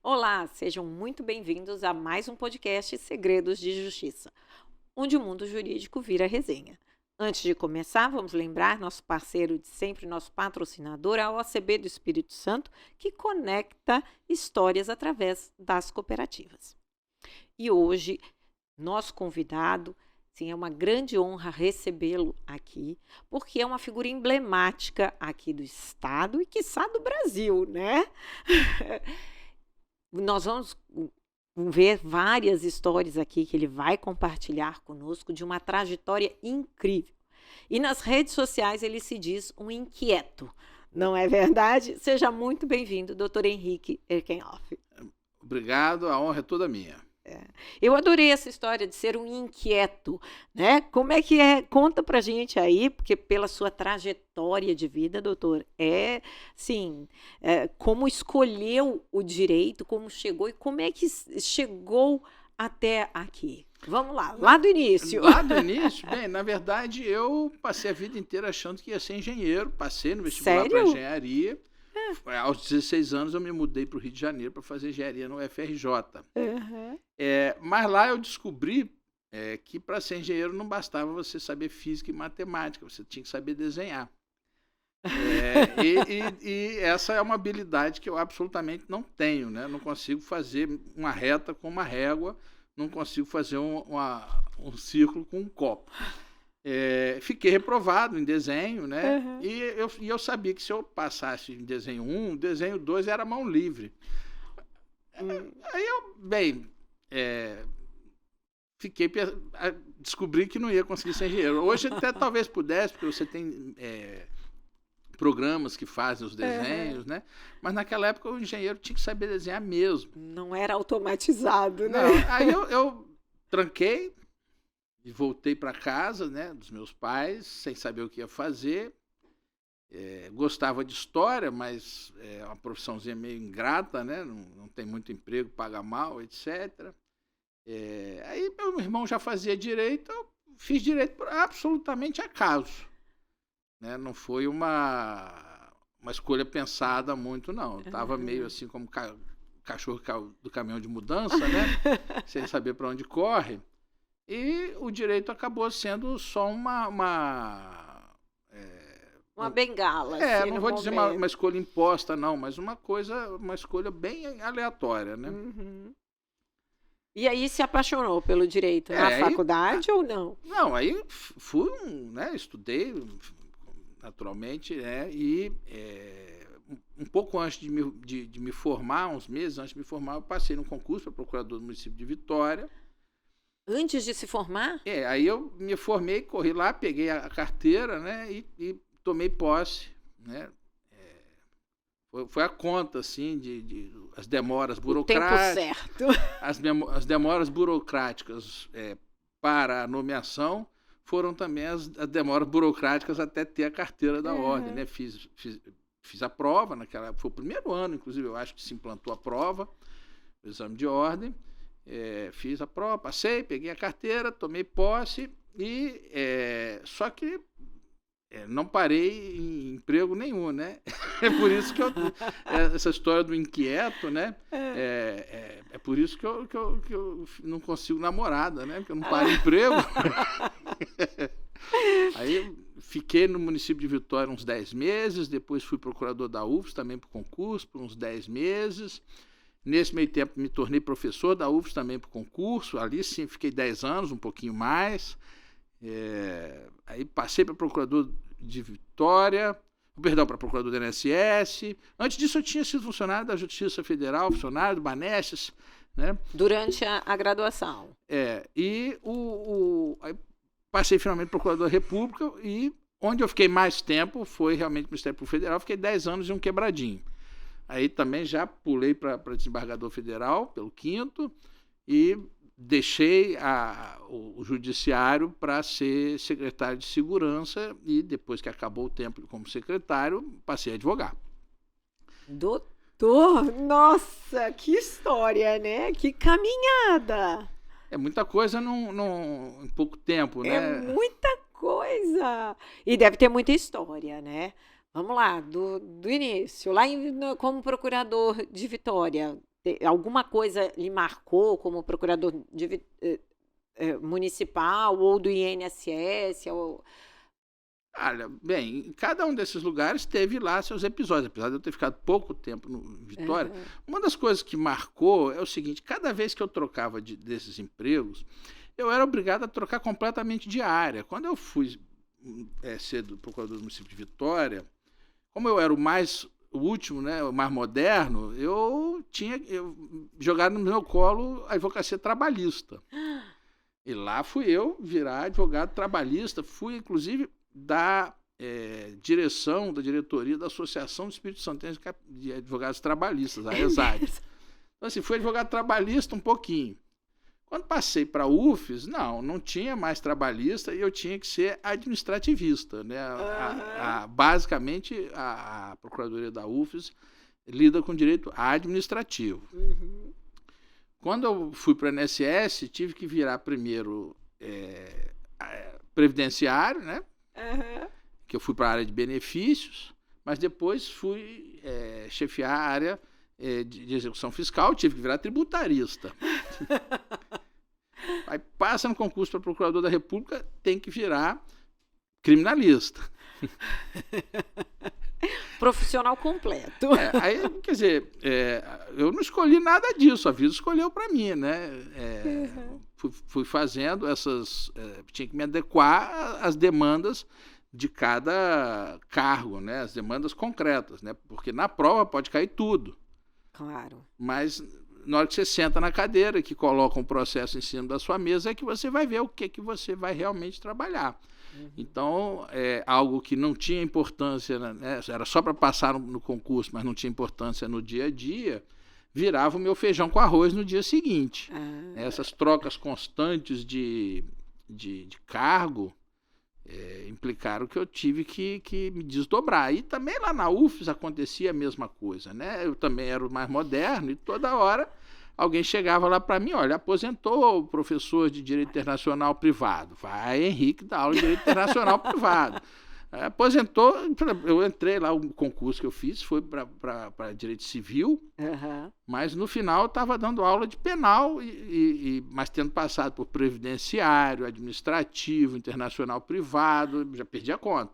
Olá, sejam muito bem-vindos a mais um podcast Segredos de Justiça, onde o mundo jurídico vira resenha. Antes de começar, vamos lembrar nosso parceiro de sempre, nosso patrocinador, a OCB do Espírito Santo, que conecta histórias através das cooperativas. E hoje, nosso convidado, sim, é uma grande honra recebê-lo aqui, porque é uma figura emblemática aqui do Estado e, quiçá, do Brasil, né? Nós vamos ver várias histórias aqui que ele vai compartilhar conosco de uma trajetória incrível. E nas redes sociais ele se diz um inquieto, não é verdade? Seja muito bem-vindo, Dr. Henrique Erkenhoff. Obrigado, a honra é toda minha. Eu adorei essa história de ser um inquieto, né? Como é que é? Conta pra gente aí, porque pela sua trajetória de vida, doutor, como escolheu o direito, como chegou e como é que chegou até aqui? Vamos lá do início. Lá do início? Bem, na verdade, eu passei a vida inteira achando que ia ser engenheiro, passei no vestibular para engenharia. Aos 16 anos eu me mudei para o Rio de Janeiro para fazer engenharia no UFRJ. Uhum. Mas lá eu descobri que para ser engenheiro não bastava você saber física e matemática, você tinha que saber desenhar. E essa é uma habilidade que eu absolutamente não tenho, né? Não consigo fazer uma reta com uma régua, não consigo fazer um círculo com um copo. Fiquei reprovado em desenho, né? Uhum. E eu sabia que se eu passasse em desenho 1, desenho 2 era mão livre. Aí eu, descobri que não ia conseguir ser engenheiro. Hoje até talvez pudesse, porque você tem programas que fazem os desenhos, né? Mas naquela época o engenheiro tinha que saber desenhar mesmo. Não era automatizado, né? Não. Aí eu tranquei e voltei para casa, né, dos meus pais, sem saber o que ia fazer. Gostava de história, mas é uma profissãozinha meio ingrata, né? Não tem muito emprego, paga mal, etc. Aí meu irmão já fazia direito, eu fiz direito por absolutamente acaso, né? Não foi uma escolha pensada muito, não. Eu estava meio assim como cachorro do caminhão de mudança, né? Sem saber para onde corre. E o direito acabou sendo só uma bengala. Não vou dizer uma escolha imposta, não, mas uma escolha bem aleatória, né? Uhum. E aí se apaixonou pelo direito na faculdade ou não? Não, aí fui, né, estudei naturalmente, né, e um pouco antes de me formar, uns meses antes de me formar, eu passei num concurso para procurador do município de Vitória. Antes de se formar? Aí eu me formei, corri lá, peguei a carteira, né, e tomei posse, né. Foi a conta, assim, de as demoras burocráticas. O tempo certo. As demoras burocráticas para a nomeação foram também as demoras burocráticas até ter a carteira da ordem, né. Fiz a prova, foi o primeiro ano, inclusive, eu acho que se implantou a prova, o exame de ordem. Fiz a prova, passei, peguei a carteira, tomei posse só que não parei em emprego nenhum, né? É por isso que essa história do inquieto, né? É por isso que eu não consigo namorada, né? Porque eu não paro em emprego. Aí fiquei no município de Vitória uns 10 meses, depois fui procurador da UFS também por concurso, por uns 10 meses. Nesse meio tempo me tornei professor da UFS também por concurso, ali sim fiquei 10 anos, um pouquinho mais. Aí passei para procurador de Vitória, para procurador do INSS. Antes disso eu tinha sido funcionário da Justiça Federal, funcionário do Banestes, né? Durante a graduação. Aí passei finalmente procurador da República e onde eu fiquei mais tempo foi realmente no Ministério Público Federal, fiquei 10 anos e um quebradinho. Aí também já pulei para desembargador federal, pelo 5º, e deixei o judiciário para ser secretário de segurança e depois que acabou o tempo como secretário, passei a advogar. Doutor, nossa, que história, né? Que caminhada! É muita coisa em pouco tempo, É né? muita coisa. E deve ter muita história, né? Vamos lá, do início, lá como procurador de Vitória, alguma coisa lhe marcou como procurador municipal ou do INSS? Olha, bem, em cada um desses lugares teve lá seus episódios, apesar de eu ter ficado pouco tempo no Vitória. Uhum. Uma das coisas que marcou é o seguinte: cada vez que eu trocava desses empregos, eu era obrigado a trocar completamente de área. Quando eu fui ser do procurador do município de Vitória, como eu era o último, né, o mais moderno, eu tinha jogado no meu colo a advocacia trabalhista. E lá fui eu virar advogado trabalhista, fui inclusive da direção, da diretoria da Associação do Espírito Santo de Advogados Trabalhistas, a ESAD. Então, assim, fui advogado trabalhista um pouquinho. Quando passei para a UFES, não tinha mais trabalhista e eu tinha que ser administrativista, né? Basicamente, a Procuradoria da UFES lida com direito administrativo. Uhum. Quando eu fui para o INSS, tive que virar primeiro previdenciário, né? Uhum. Que eu fui para a área de benefícios, mas depois fui chefiar a área de execução fiscal, tive que virar tributarista. Aí passa no concurso para procurador da República, tem que virar criminalista. Profissional completo. Aí, quer dizer, eu não escolhi nada disso, a vida escolheu para mim, né? Fui fazendo tinha que me adequar às demandas de cada cargo, né? As demandas concretas, né? Porque na prova pode cair tudo. Claro. Mas na hora que você senta na cadeira, que coloca um processo em cima da sua mesa, é que você vai ver o que você vai realmente trabalhar. Uhum. Então, algo que não tinha importância, né? Era só para passar no concurso, mas não tinha importância no dia a dia, virava o meu feijão com arroz no dia seguinte. Essas trocas constantes de cargo implicaram que eu tive que me desdobrar. E também lá na UFES acontecia a mesma coisa, né? Eu também era o mais moderno e toda hora alguém chegava lá para mim: olha, aposentou o professor de Direito Internacional Privado. Vai, Henrique, dar aula de Direito Internacional Privado. Aposentou, eu entrei lá, o concurso que eu fiz foi para Direito Civil, mas no final eu estava dando aula de penal, mas tendo passado por previdenciário, administrativo, internacional privado, já perdi a conta.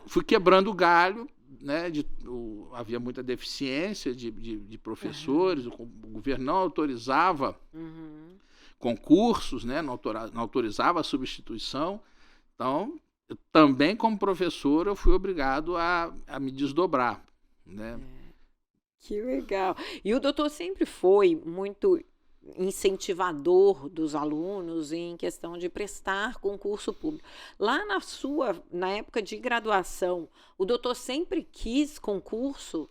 Fui quebrando o galho, né, havia muita deficiência de professores, o governo não autorizava concursos, né, não autorizava a substituição. Então, também como professor, eu fui obrigado a me desdobrar, né? Que legal. E o doutor sempre foi muito incentivador dos alunos em questão de prestar concurso público. Lá na época de graduação, o doutor sempre quis concurso?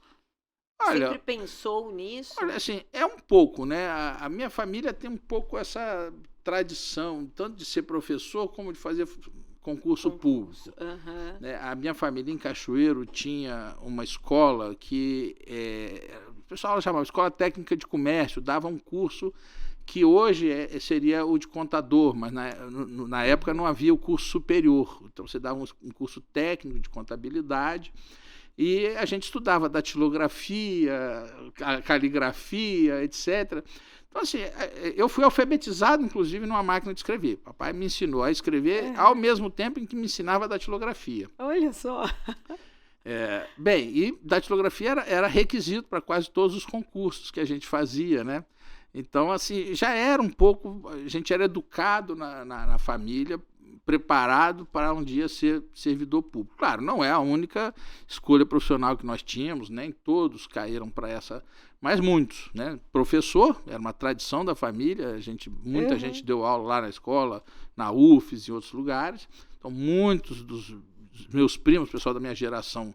Sempre pensou nisso? Olha, assim, um pouco, né? A minha família tem um pouco essa tradição, tanto de ser professor como de fazer concurso público. Né? A minha família em Cachoeiro tinha uma escola que o pessoal chamava Escola Técnica de Comércio, dava um curso que hoje seria o de contador, mas na época não havia o curso superior. Então você dava um curso técnico de contabilidade e a gente estudava datilografia, caligrafia, etc. Então, assim, eu fui alfabetizado, inclusive, numa máquina de escrever. Papai me ensinou a escrever ao mesmo tempo em que me ensinava a datilografia. Olha só! Bem, e datilografia era requisito para quase todos os concursos que a gente fazia, né? Então, assim, já era um pouco... A gente era educado na família, preparado para um dia ser servidor público. Claro, não é a única escolha profissional que nós tínhamos, nem todos caíram para essa... Mas muitos, né? Professor, era uma tradição da família, muita gente deu aula lá na escola, na UFES e em outros lugares. Então, muitos dos meus primos, pessoal da minha geração,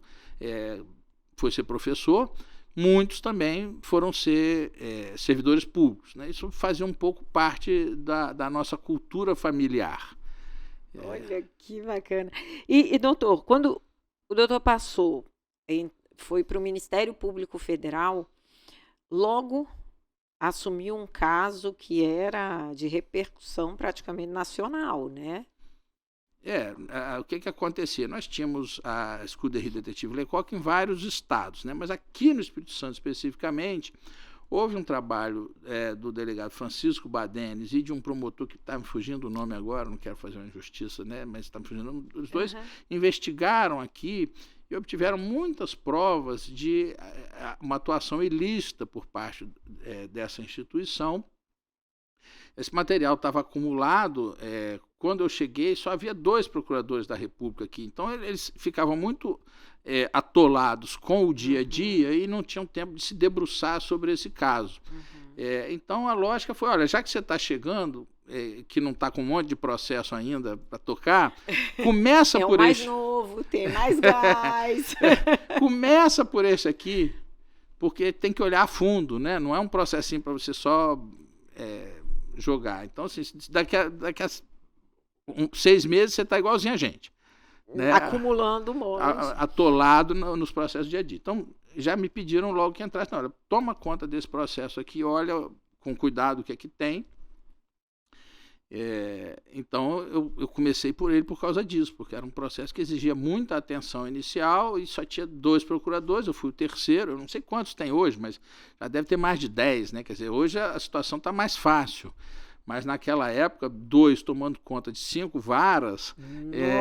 foi ser professor. Muitos também foram ser servidores públicos, né? Isso fazia um pouco parte da nossa cultura familiar. Olha, que bacana. E doutor, quando o doutor foi para o Ministério Público Federal, logo assumiu um caso que era de repercussão praticamente nacional, né? O que acontecia? Nós tínhamos a Escuderie Detetive Lecoq em vários estados, né? Mas aqui no Espírito Santo especificamente, houve um trabalho do delegado Francisco Badenes e de um promotor que está me fugindo o nome agora, não quero fazer uma injustiça, né? Mas está me fugindo o nome. Os dois investigaram aqui e obtiveram muitas provas de uma atuação ilícita por parte dessa instituição. Esse material estava acumulado. Quando eu cheguei, só havia 2 procuradores da República aqui. Então, eles ficavam muito atolados com o dia a dia e não tinham tempo de se debruçar sobre esse caso. Então, a lógica foi, olha, já que você está chegando, que não está com um monte de processo ainda para tocar, começa por mais novo, tem mais gás. Começa por esse aqui, porque tem que olhar a fundo, né? Não é um processinho para você só jogar. Então, assim, daqui a 6 meses você está igualzinho a gente. Né? Acumulando um monte. Atolado nos processos do dia a dia. Então, já me pediram logo que entrasse na hora. Toma conta desse processo aqui, olha com cuidado o que é que tem. Então, eu comecei por ele por causa disso, porque era um processo que exigia muita atenção inicial e só tinha 2 procuradores, eu fui o terceiro, eu não sei quantos tem hoje, mas já deve ter mais de 10, né? Quer dizer, hoje a situação está mais fácil, mas naquela época, 2 tomando conta de 5 varas,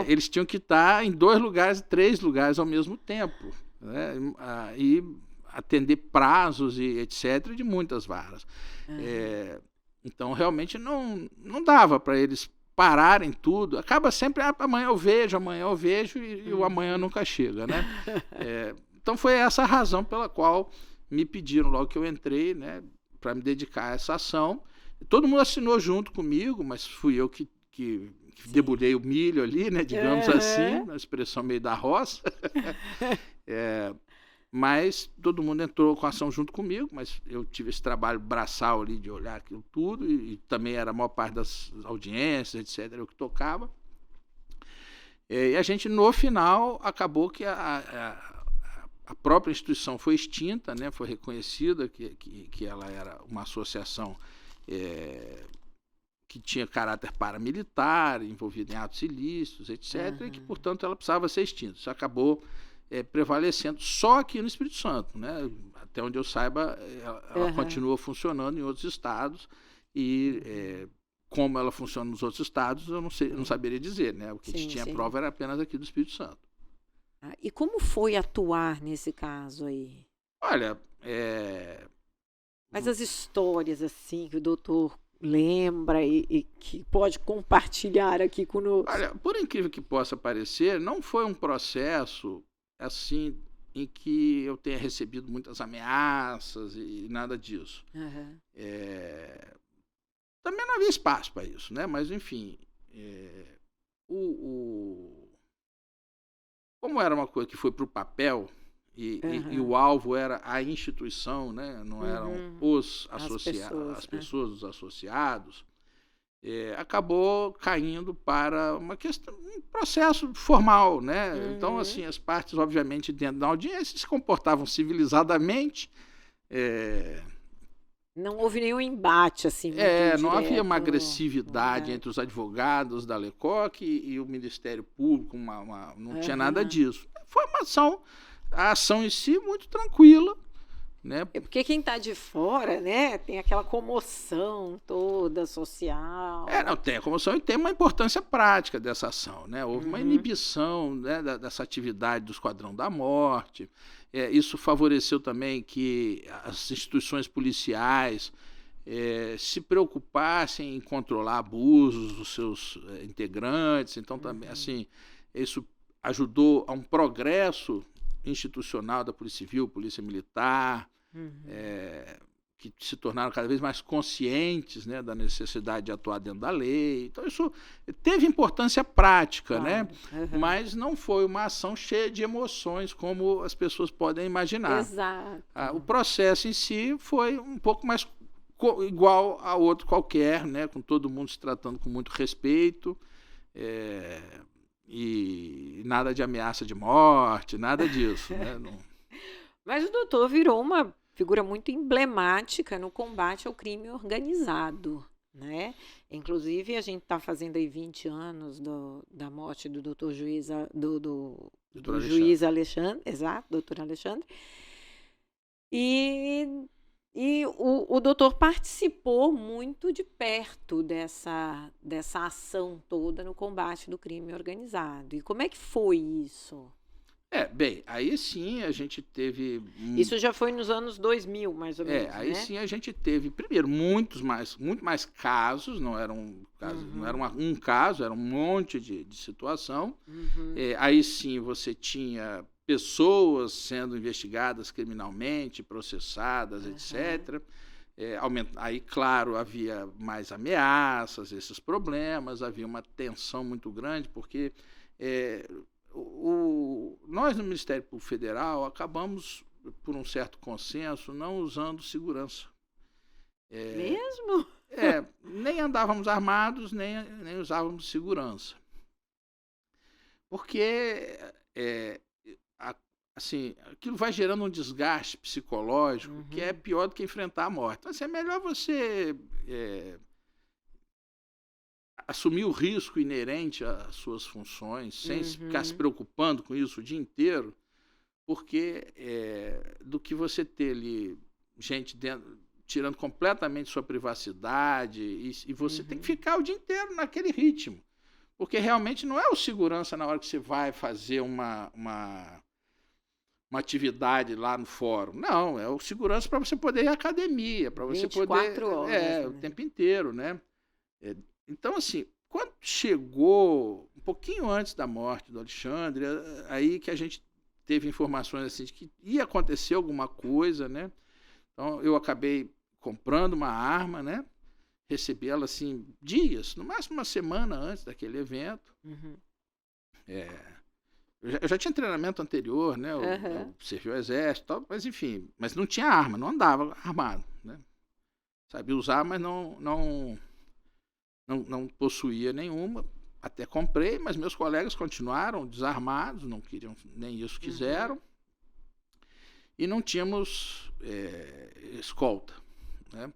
eles tinham que estar em 2 lugares, 3 lugares ao mesmo tempo, né? E atender prazos e etc. de muitas varas. Então, realmente, não dava para eles pararem tudo. Acaba sempre, amanhã eu vejo, e o amanhã nunca chega, né? Então, foi essa a razão pela qual me pediram logo que eu entrei, né, para me dedicar a essa ação. Todo mundo assinou junto comigo, mas fui eu que debulhei o milho ali, né, digamos assim, na expressão meio da roça. Mas todo mundo entrou com a ação junto comigo, mas eu tive esse trabalho braçal ali de olhar aquilo tudo, e também era a maior parte das audiências, etc., eu que tocava. E a gente, no final, acabou que a própria instituição foi extinta, né, foi reconhecida que ela era uma associação que tinha caráter paramilitar, envolvida em atos ilícitos, etc., e que, portanto, ela precisava ser extinta. Isso acabou prevalecendo só aqui no Espírito Santo, né? Até onde eu saiba, ela continua funcionando em outros estados e como ela funciona nos outros estados, eu não saberia dizer, né? O que a gente tinha prova era apenas aqui do Espírito Santo. E como foi atuar nesse caso aí? Olha, mas as histórias assim que o doutor lembra e que pode compartilhar aqui conosco. Olha, por incrível que possa parecer, não foi um processo assim em que eu tenha recebido muitas ameaças e nada disso. Também não havia espaço para isso, né? Mas, enfim, como era uma coisa que foi para o papel e o alvo era a instituição, né? Não eram as pessoas, os associados, acabou caindo para um processo formal, né? Então, assim, as partes, obviamente, dentro da audiência se comportavam civilizadamente. Não houve nenhum embate, assim, muito não direto, havia uma agressividade entre os advogados da Lecoq e o Ministério Público, não tinha nada disso. Foi uma a ação em si muito tranquila, né? Porque quem está de fora, né, tem aquela comoção toda social. Não, tem a comoção e tem uma importância prática dessa ação, né? Houve uma inibição, né, dessa atividade do Esquadrão da Morte. Isso favoreceu também que as instituições policiais se preocupassem em controlar abusos dos seus integrantes. Então, também, assim, isso ajudou a um progresso institucional da Polícia Civil, Polícia Militar, que se tornaram cada vez mais conscientes, né, da necessidade de atuar dentro da lei. Então, isso teve importância prática, né? Mas não foi uma ação cheia de emoções, como as pessoas podem imaginar. Exato. O processo em si foi um pouco mais igual a outro qualquer, né, com todo mundo se tratando com muito respeito, e nada de ameaça de morte, nada disso, né? Mas o doutor virou uma figura muito emblemática no combate ao crime organizado, né? Inclusive, a gente está fazendo aí 20 anos da morte do doutor juiz, do juiz Alexandre, exato, doutor Alexandre. E o doutor participou muito de perto dessa ação toda no combate do crime organizado. E como é que foi isso? Bem, aí sim a gente teve... Isso já foi nos anos 2000, mais ou menos, aí né? sim a gente teve, primeiro, muito mais casos, não era um caso, era um monte de situação. Aí sim você tinha pessoas sendo investigadas criminalmente, processadas, etc. Aí, claro, havia mais ameaças, esses problemas, havia uma tensão muito grande, porque... nós no Ministério Público Federal acabamos, por um certo consenso, não usando segurança. Mesmo? Nem andávamos armados, nem usávamos segurança. Porque assim, aquilo vai gerando um desgaste psicológico que é pior do que enfrentar a morte. Então, assim, é melhor você assumir o risco inerente às suas funções, sem ficar se preocupando com isso o dia inteiro, porque do que você ter ali gente tirando completamente sua privacidade, e você tem que ficar o dia inteiro naquele ritmo, porque realmente não é o segurança na hora que você vai fazer uma atividade lá no fórum, não, é o segurança para você poder ir à academia, para você poder... 24 horas. Né? O tempo inteiro, né? Então, assim, quando chegou um pouquinho antes da morte do Alexandre, aí que a gente teve informações assim, de que ia acontecer alguma coisa, né? Então, eu acabei comprando uma arma, né? Recebi ela, assim, dias, no máximo uma semana antes daquele evento. Eu já tinha treinamento anterior, né? Eu servi o exército, tal, mas enfim, mas não tinha arma, não andava armado, né? Sabia usar, mas não possuía nenhuma, até comprei, mas meus colegas continuaram desarmados, não queriam, nem isso quiseram, e não tínhamos escolta, né?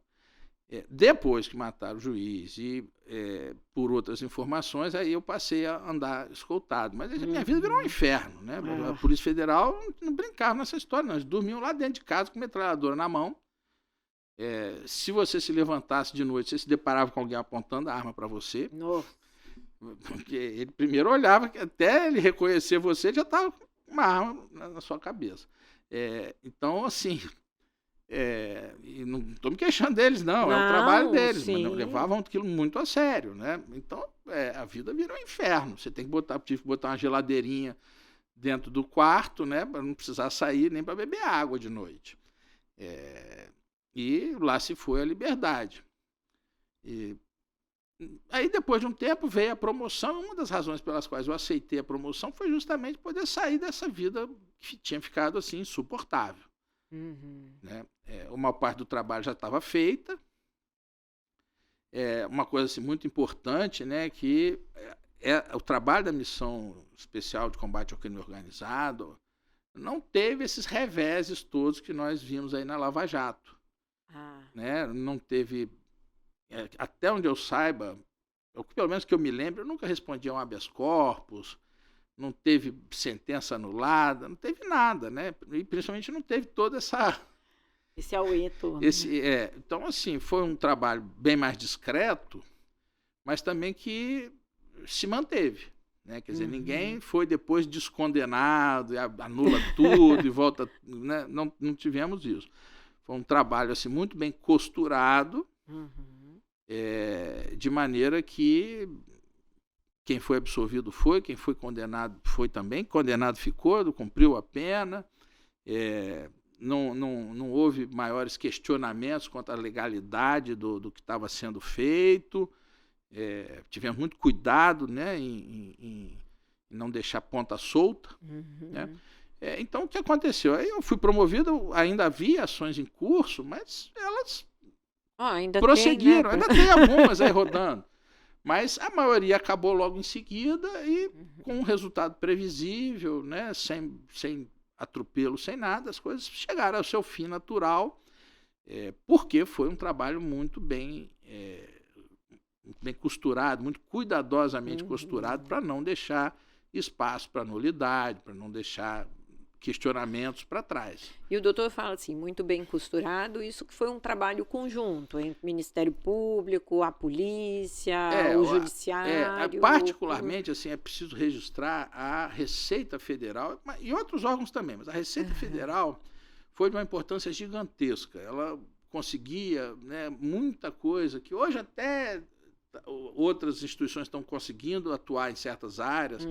Depois que mataram o juiz e por outras informações, aí eu passei a andar escoltado, mas a minha vida virou um inferno, né? A Polícia Federal não brincava nessa história, não. Eles dormiam lá dentro de casa com metralhadora na mão. Se você se levantasse de noite, você se deparava com alguém apontando a arma para você. Nossa. Porque ele primeiro olhava, que até ele reconhecer você, já estava com uma arma na sua cabeça. Então, assim, e não estou me queixando deles, não, é o trabalho deles, mas não, levavam aquilo muito a sério, né? Então, a vida virou um inferno. Você tive que botar uma geladeirinha dentro do quarto, né, para não precisar sair nem para beber água de noite. E lá se foi a liberdade. Aí, depois de um tempo, veio a promoção. Uma das razões pelas quais eu aceitei a promoção foi justamente poder sair dessa vida que tinha ficado assim insuportável. Né? Uma parte do trabalho já estava feita. Uma coisa assim, muito importante, né, que o trabalho da Missão Especial de Combate ao Crime Organizado não teve esses reveses todos que nós vimos aí na Lava Jato. Né? Não teve, até onde eu saiba, pelo menos que eu me lembro, eu nunca respondi a um habeas corpus, não teve sentença anulada, não teve nada, né? E principalmente não teve toda essa... Esse aueto. Então, assim, foi um trabalho bem mais discreto, mas também que se manteve. Né? Quer dizer, ninguém foi depois descondenado, e anula tudo e volta... Né? Não tivemos isso. Foi um trabalho assim, muito bem costurado, de maneira que quem foi absolvido foi, quem foi condenado foi também, condenado ficou, cumpriu a pena, não houve maiores questionamentos quanto à legalidade do que estava sendo feito, tivemos muito cuidado, né, em não deixar ponta solta, né? Então, o que aconteceu? Aí eu fui promovido, ainda havia ações em curso, mas elas ainda prosseguiram. Tem, né? Ainda tem algumas aí rodando. Mas a maioria acabou logo em seguida e com um resultado previsível, né? Sem atropelo, sem nada, as coisas chegaram ao seu fim natural, porque foi um trabalho muito bem costurado, muito cuidadosamente costurado, para não deixar espaço para nulidade, para não deixar questionamentos para trás. E o doutor fala assim, muito bem costurado, isso que foi um trabalho conjunto entre o Ministério Público, a polícia, o judiciário... particularmente, assim, é preciso registrar a Receita Federal, e outros órgãos também, mas a Receita Federal foi de uma importância gigantesca. Ela conseguia, né, muita coisa que hoje até outras instituições estão conseguindo atuar em certas áreas,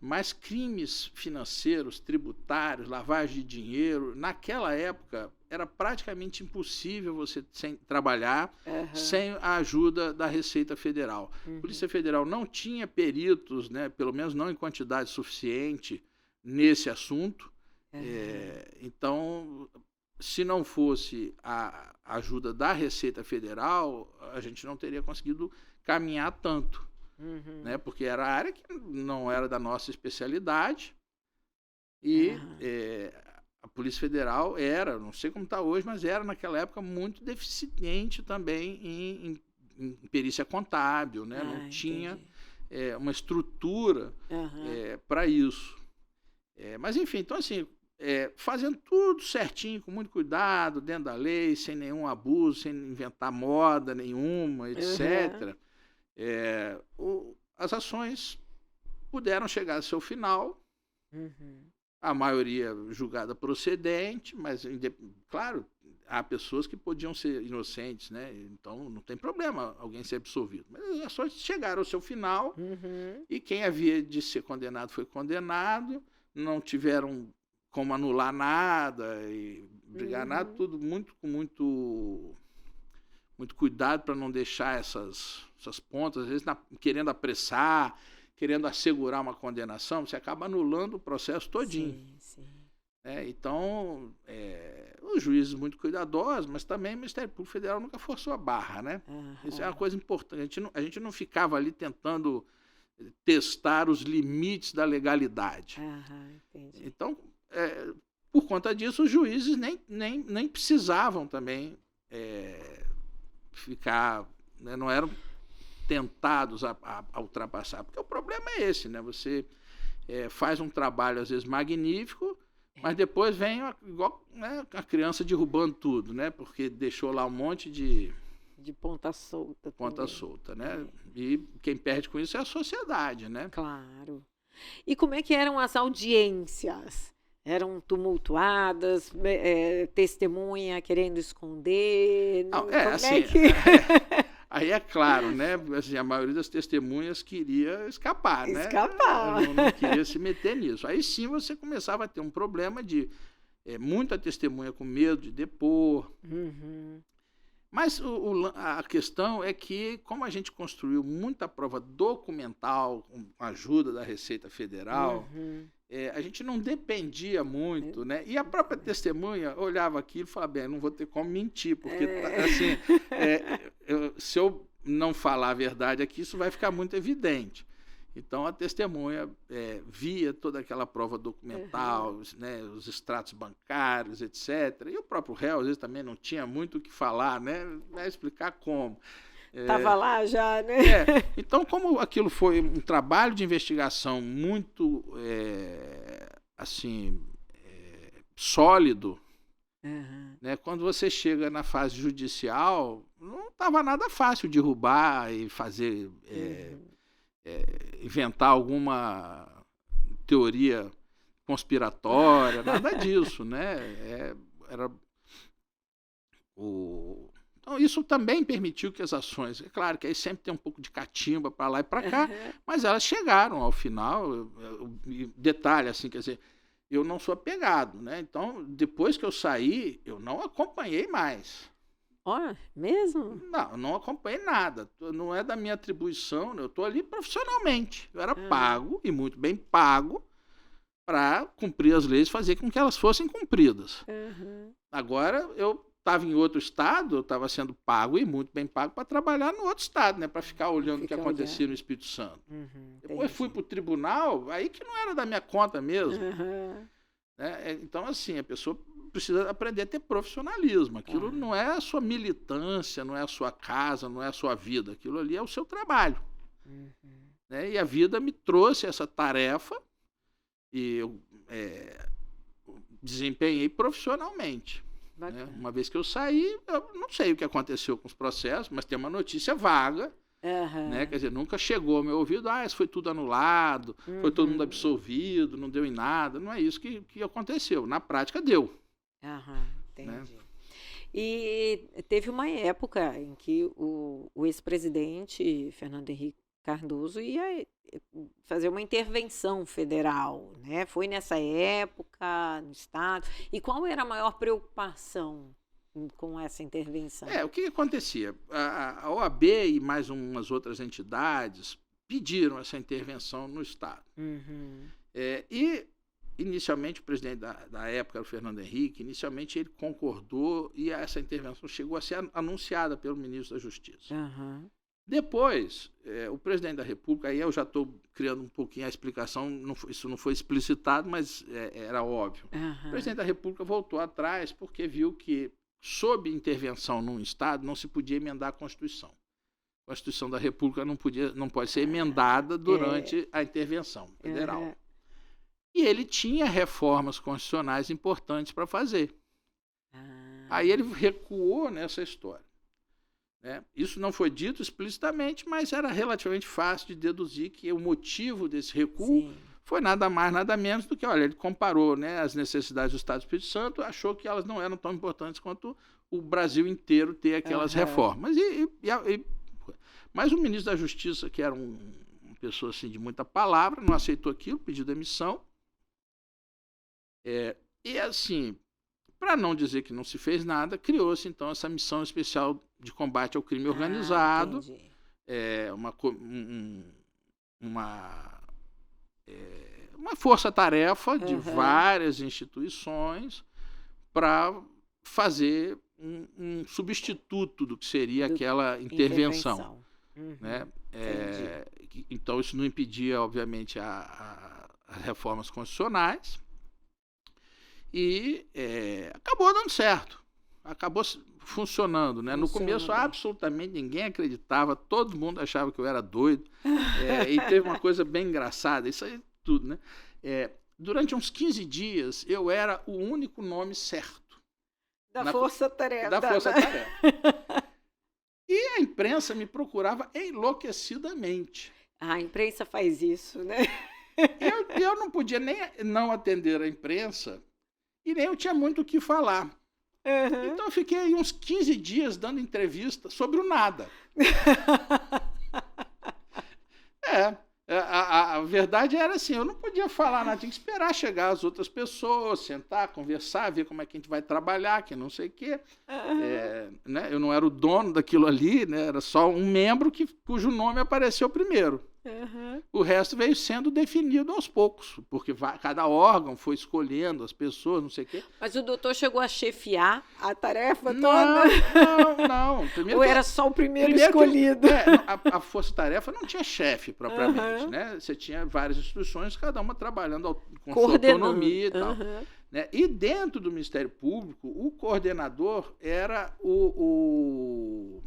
mas crimes financeiros, tributários, lavagem de dinheiro, naquela época era praticamente impossível você trabalhar sem a ajuda da Receita Federal. A Polícia Federal não tinha peritos, né, pelo menos não em quantidade suficiente, nesse assunto. Então, se não fosse a ajuda da Receita Federal, a gente não teria conseguido caminhar tanto, né? Porque era a área que não era da nossa especialidade e a Polícia Federal era, não sei como está hoje, mas era naquela época muito deficiente também em perícia contábil, né? Não tinha uma estrutura para isso. Mas enfim, então assim, fazendo tudo certinho, com muito cuidado, dentro da lei, sem nenhum abuso, sem inventar moda nenhuma, etc., as ações puderam chegar ao seu final, a maioria julgada procedente, mas, claro, há pessoas que podiam ser inocentes, né? Então não tem problema alguém ser absolvido. Mas as ações chegaram ao seu final e quem havia de ser condenado foi condenado, não tiveram como anular nada e brigar nada, tudo com muito cuidado para não deixar essas pontas, às vezes querendo apressar, querendo assegurar uma condenação, você acaba anulando o processo todinho. Sim. Então, os juízes muito cuidadosos, mas também o Ministério Público Federal nunca forçou a barra, né? Isso é uma coisa importante. A gente não ficava ali tentando testar os limites da legalidade. Entendi. Então, por conta disso, os juízes nem precisavam também ficar, né, não eram tentados a ultrapassar, porque o problema é esse, né? Você faz um trabalho às vezes magnífico, mas depois vem igual, né, a criança derrubando tudo, né? Porque deixou lá um monte de ponta solta. Ponta solta, né? E quem perde com isso é a sociedade, né? Claro. E como é que eram as audiências? Eram tumultuadas, testemunha querendo esconder? Aí é claro, né? Assim, a maioria das testemunhas queria escapar, né? Não queria se meter nisso. Aí sim você começava a ter um problema de muita testemunha com medo de depor. Mas a questão é que, como a gente construiu muita prova documental com a ajuda da Receita Federal, a gente não dependia muito, né? E a própria testemunha olhava aquilo e falava, bem, não vou ter como mentir, porque assim, se eu não falar a verdade aqui, isso vai ficar muito evidente. Então a testemunha via toda aquela prova documental, né, os extratos bancários, etc. E o próprio réu, às vezes, também não tinha muito o que falar, né? Vai explicar como. Estava lá já, né? Então, como aquilo foi um trabalho de investigação muito sólido, né? Quando você chega na fase judicial, não estava nada fácil derrubar e fazer, inventar alguma teoria conspiratória, nada disso, né? Então, isso também permitiu que as ações... É claro que aí sempre tem um pouco de catimba para lá e para cá, mas elas chegaram ao final. Detalhe, assim, quer dizer, eu não sou apegado, né? Então, depois que eu saí, eu não acompanhei mais. Mesmo? Não acompanhei nada. Não é da minha atribuição, eu estou ali profissionalmente. Eu era pago, e muito bem pago, para cumprir as leis, fazer com que elas fossem cumpridas. Agora, eu estava em outro estado, eu estava sendo pago e muito bem pago para trabalhar no outro estado, né? Para ficar olhando o que acontecia no Espírito Santo. Depois fui para o tribunal, aí que não era da minha conta mesmo. né? Então, assim, a pessoa precisa aprender a ter profissionalismo. Aquilo não é a sua militância, não é a sua casa, não é a sua vida. Aquilo ali é o seu trabalho. Né? E a vida me trouxe essa tarefa e eu desempenhei profissionalmente. Né? Uma vez que eu saí, eu não sei o que aconteceu com os processos, mas tem uma notícia vaga. Né? Quer dizer, nunca chegou ao meu ouvido, isso foi tudo anulado, foi todo mundo absolvido, não deu em nada. Não é isso que aconteceu. Na prática, deu. Entendi. Né? E teve uma época em que o ex-presidente Fernando Henrique Cardoso ia fazer uma intervenção federal, né? Foi nessa época no Estado. E qual era a maior preocupação com essa intervenção? O que acontecia? A OAB e mais umas outras entidades pediram essa intervenção no Estado. E, inicialmente, o presidente da época, o Fernando Henrique, inicialmente ele concordou e essa intervenção chegou a ser anunciada pelo ministro da Justiça. Depois, o presidente da República, aí eu já estou criando um pouquinho a explicação, isso não foi explicitado, mas era óbvio. O presidente da República voltou atrás porque viu que, sob intervenção num Estado, não se podia emendar a Constituição. A Constituição da República não pode ser emendada durante a intervenção federal. E ele tinha reformas constitucionais importantes para fazer. Aí ele recuou nessa história. Né? Isso não foi dito explicitamente, mas era relativamente fácil de deduzir que o motivo desse recuo foi nada mais, nada menos do que, ele comparou, né, as necessidades do Estado do Espírito Santo, achou que elas não eram tão importantes quanto o Brasil inteiro ter aquelas reformas. Mas o ministro da Justiça, que era uma pessoa assim, de muita palavra, não aceitou aquilo, pediu demissão. E assim, para não dizer que não se fez nada, criou-se então essa missão especial de combate ao crime organizado, uma força-tarefa de várias instituições para fazer um substituto do que seria aquela intervenção. Né? Então isso não impedia, obviamente, as reformas constitucionais. E acabou dando certo, acabou funcionando. Né? No começo, absolutamente ninguém acreditava, todo mundo achava que eu era doido. E teve uma coisa bem engraçada, isso aí tudo. Né? Durante uns 15 dias, eu era o único nome certo. Da Força-Tarefa. Da Força-Tarefa. E a imprensa me procurava enlouquecidamente. A imprensa faz isso, né? Eu não podia nem não atender a imprensa, e nem eu tinha muito o que falar. Então eu fiquei uns 15 dias dando entrevista sobre o nada. A verdade era assim, eu não podia falar nada, tinha que esperar chegar as outras pessoas, sentar, conversar, ver como é que a gente vai trabalhar, que não sei o quê. Né? Eu não era o dono daquilo ali, né? Era só um membro cujo nome apareceu primeiro. O resto veio sendo definido aos poucos, porque cada órgão foi escolhendo as pessoas, não sei o quê. Mas o doutor chegou a chefiar a tarefa toda? Não. Ou era só o primeiro escolhido? A Força-Tarefa não tinha chefe propriamente. Né? Você tinha várias instituições, cada uma trabalhando com sua autonomia e tal. Né? E dentro do Ministério Público, o coordenador era o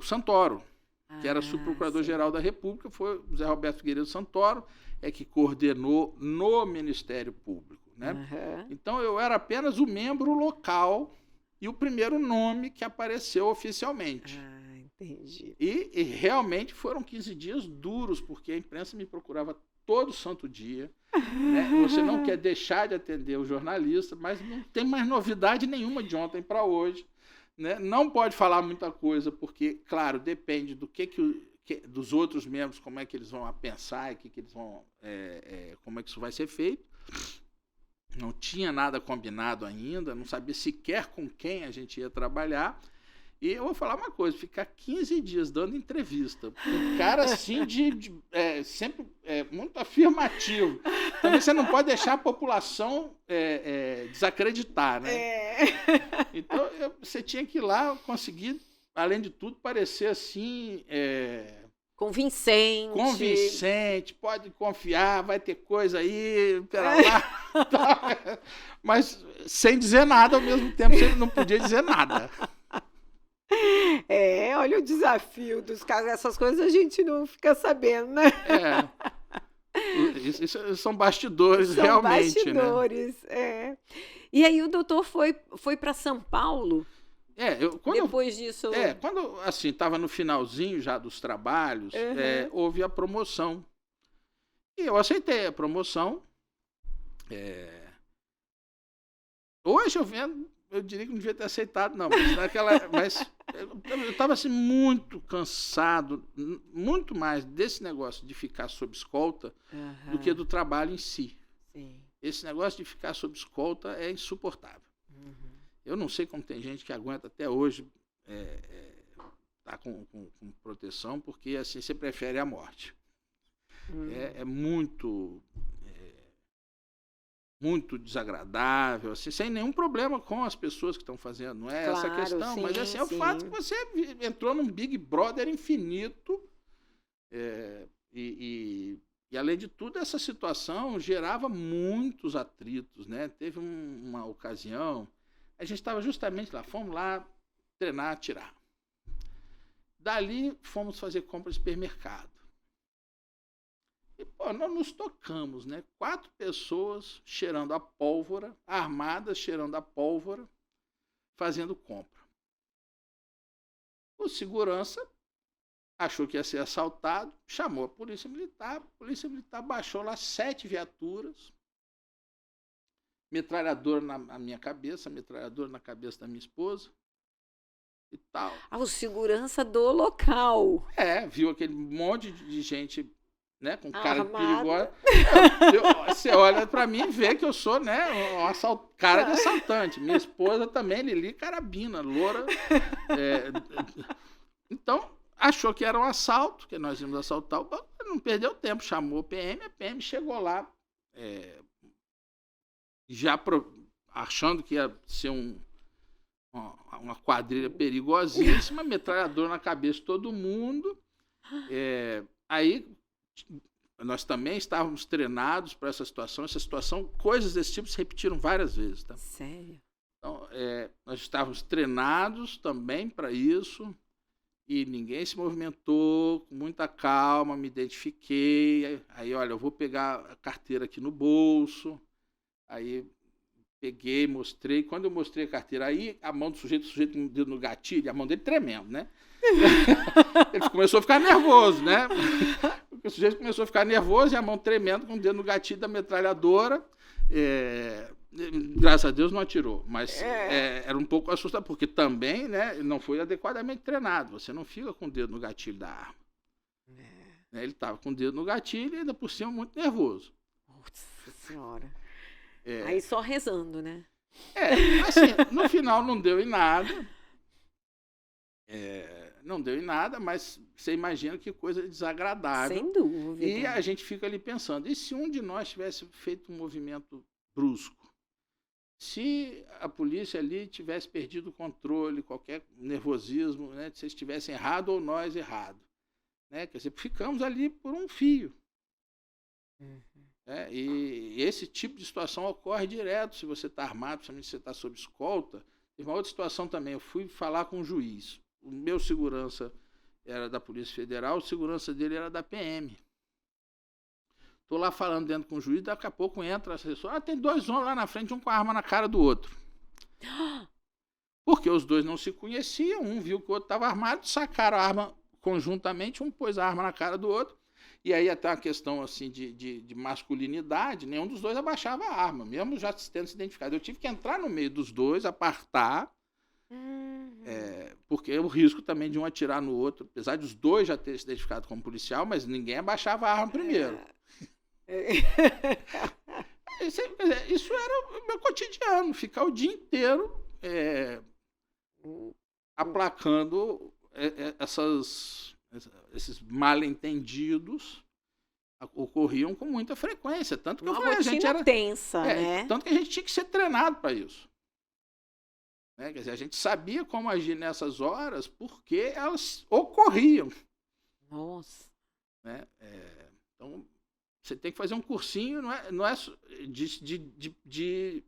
Santoro, que era subprocurador-geral da República, foi o Zé Roberto Figueiredo Santoro, que coordenou no Ministério Público. Né? Então, eu era apenas o membro local e o primeiro nome que apareceu oficialmente. Entendi. E realmente foram 15 dias duros, porque a imprensa me procurava todo santo dia. Né? Você não quer deixar de atender o jornalista, mas não tem mais novidade nenhuma de ontem para hoje. Né? Não pode falar muita coisa, porque, claro, depende do dos outros membros, como é que eles vão pensar, que eles vão, como é que isso vai ser feito. Não tinha nada combinado ainda, não sabia sequer com quem a gente ia trabalhar. E eu vou falar uma coisa, ficar 15 dias dando entrevista, um cara assim sempre muito afirmativo. Também você não pode deixar a população desacreditar, né? Então você tinha que ir lá conseguir, além de tudo, parecer assim, Convincente. Pode confiar, vai ter coisa aí, pera lá. Tá. Mas sem dizer nada ao mesmo tempo, você não podia dizer nada. Olha o desafio dos casos, essas coisas a gente não fica sabendo, né? Isso são bastidores, realmente, bastidores, né? E aí o doutor foi para São Paulo? Depois disso... Quando, assim, estava no finalzinho já dos trabalhos, houve a promoção. E eu aceitei a promoção. Hoje eu vendo, eu diria que não devia ter aceitado, não. Mas eu estava assim, muito cansado, muito mais desse negócio de ficar sob escolta do que do trabalho em si. Sim. Esse negócio de ficar sob escolta é insuportável. Eu não sei como tem gente que aguenta até hoje tá com proteção, porque assim você prefere a morte. É muito desagradável, assim, sem nenhum problema com as pessoas que estão fazendo, não é essa a questão, sim, mas assim, é o fato que você entrou num Big Brother infinito e além de tudo, essa situação gerava muitos atritos, né? Teve uma ocasião, a gente estava justamente lá, fomos lá treinar, atirar. Dali fomos fazer compra de supermercado. E, nós nos tocamos, né? 4 pessoas cheirando a pólvora, armadas, cheirando a pólvora, fazendo compra. O segurança achou que ia ser assaltado, chamou a polícia militar baixou lá 7 viaturas, metralhadora na minha cabeça, metralhadora na cabeça da minha esposa e tal. O segurança do local. Viu aquele monte de gente, né, com cara armada. perigosa. Você olha pra mim e vê que eu sou, né, cara de assaltante. Minha esposa também, Lili Carabina, loura. Então, achou que era um assalto, que nós íamos assaltar o banco, não perdeu tempo, chamou a PM chegou lá, achando que ia ser uma quadrilha perigosíssima, metralhadora na cabeça de todo mundo. Aí nós também estávamos treinados para essa situação, coisas desse tipo se repetiram várias vezes. Tá? Sério? Então, nós estávamos treinados também para isso. E ninguém se movimentou, com muita calma, me identifiquei. Aí, olha, eu vou pegar a carteira aqui no bolso. Aí peguei, mostrei. Quando eu mostrei a carteira, aí a mão do sujeito com o dedo no gatilho, a mão dele tremendo, né? Ele começou a ficar nervoso, né? O sujeito começou a ficar nervoso e a mão tremendo com o dedo no gatilho da metralhadora. Graças a Deus não atirou, mas era um pouco assustador, porque também, né, não foi adequadamente treinado. Você não fica com o dedo no gatilho da arma. Ele estava com o dedo no gatilho e ainda por cima muito nervoso. Nossa Senhora. Aí só rezando, né? Assim, no final não deu em nada. Não deu em nada, mas você imagina que coisa desagradável. Sem dúvida. E a gente fica ali pensando, e se um de nós tivesse feito um movimento brusco? Se a polícia ali tivesse perdido o controle, qualquer nervosismo, né, se eles tivessem errado ou nós errado, né, quer dizer, ficamos ali por um fio. E esse tipo de situação ocorre direto se você está armado, principalmente se você está sob escolta. Teve uma outra situação também, eu fui falar com um juiz. O meu segurança era da Polícia Federal, o segurança dele era da PM. Estou lá falando dentro com o juiz, daqui a pouco entra o assessor. Tem 2 homens lá na frente, um com a arma na cara do outro. Porque os dois não se conheciam, um viu que o outro estava armado, sacaram a arma conjuntamente, um pôs a arma na cara do outro. E aí até uma questão assim, de masculinidade, nenhum dos dois abaixava a arma, mesmo já tendo se identificado. Eu tive que entrar no meio dos dois, apartar, porque o risco também de um atirar no outro, apesar de os dois já terem se identificado como policial, mas ninguém abaixava a arma primeiro. Isso era o meu cotidiano, ficar o dia inteiro aplacando esses mal-entendidos ocorriam com muita frequência, tanto que a gente era tensa, né? Tanto que a gente tinha que ser treinado para isso. Quer dizer, a gente sabia como agir nessas horas porque elas ocorriam. Nossa. Né? Então, você tem que fazer um cursinho, não é de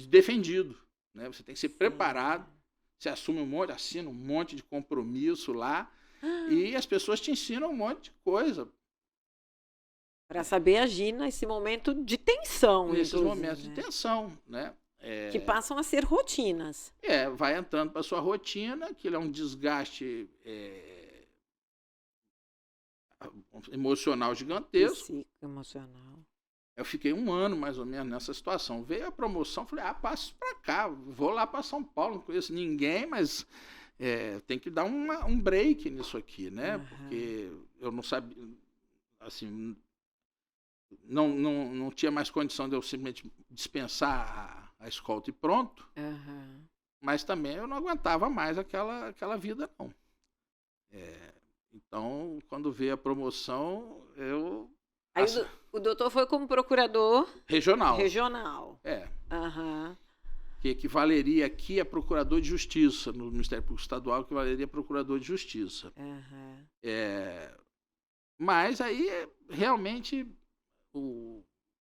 defendido. Né? Você tem que ser preparado, você assume assina um monte de compromisso lá, e as pessoas te ensinam um monte de coisa. Para saber agir nesse momento de tensão. Nesses momentos de tensão, né? Que passam a ser rotinas. Vai entrando para sua rotina, aquilo é um desgaste emocional gigantesco. Emocional. Eu fiquei 1 ano, mais ou menos, nessa situação. Veio a promoção, falei, passo para cá, vou lá para São Paulo, não conheço ninguém, mas tem que dar um break nisso aqui, né? Porque eu não sabia, assim, não tinha mais condição de eu simplesmente dispensar a escolta e pronto, mas também eu não aguentava mais aquela vida, não. Então, quando veio a promoção, eu... Aí o doutor foi como procurador... Regional. Que equivaleria aqui a procurador de justiça, no Ministério Público Estadual, equivaleria a procurador de justiça. Mas aí, realmente...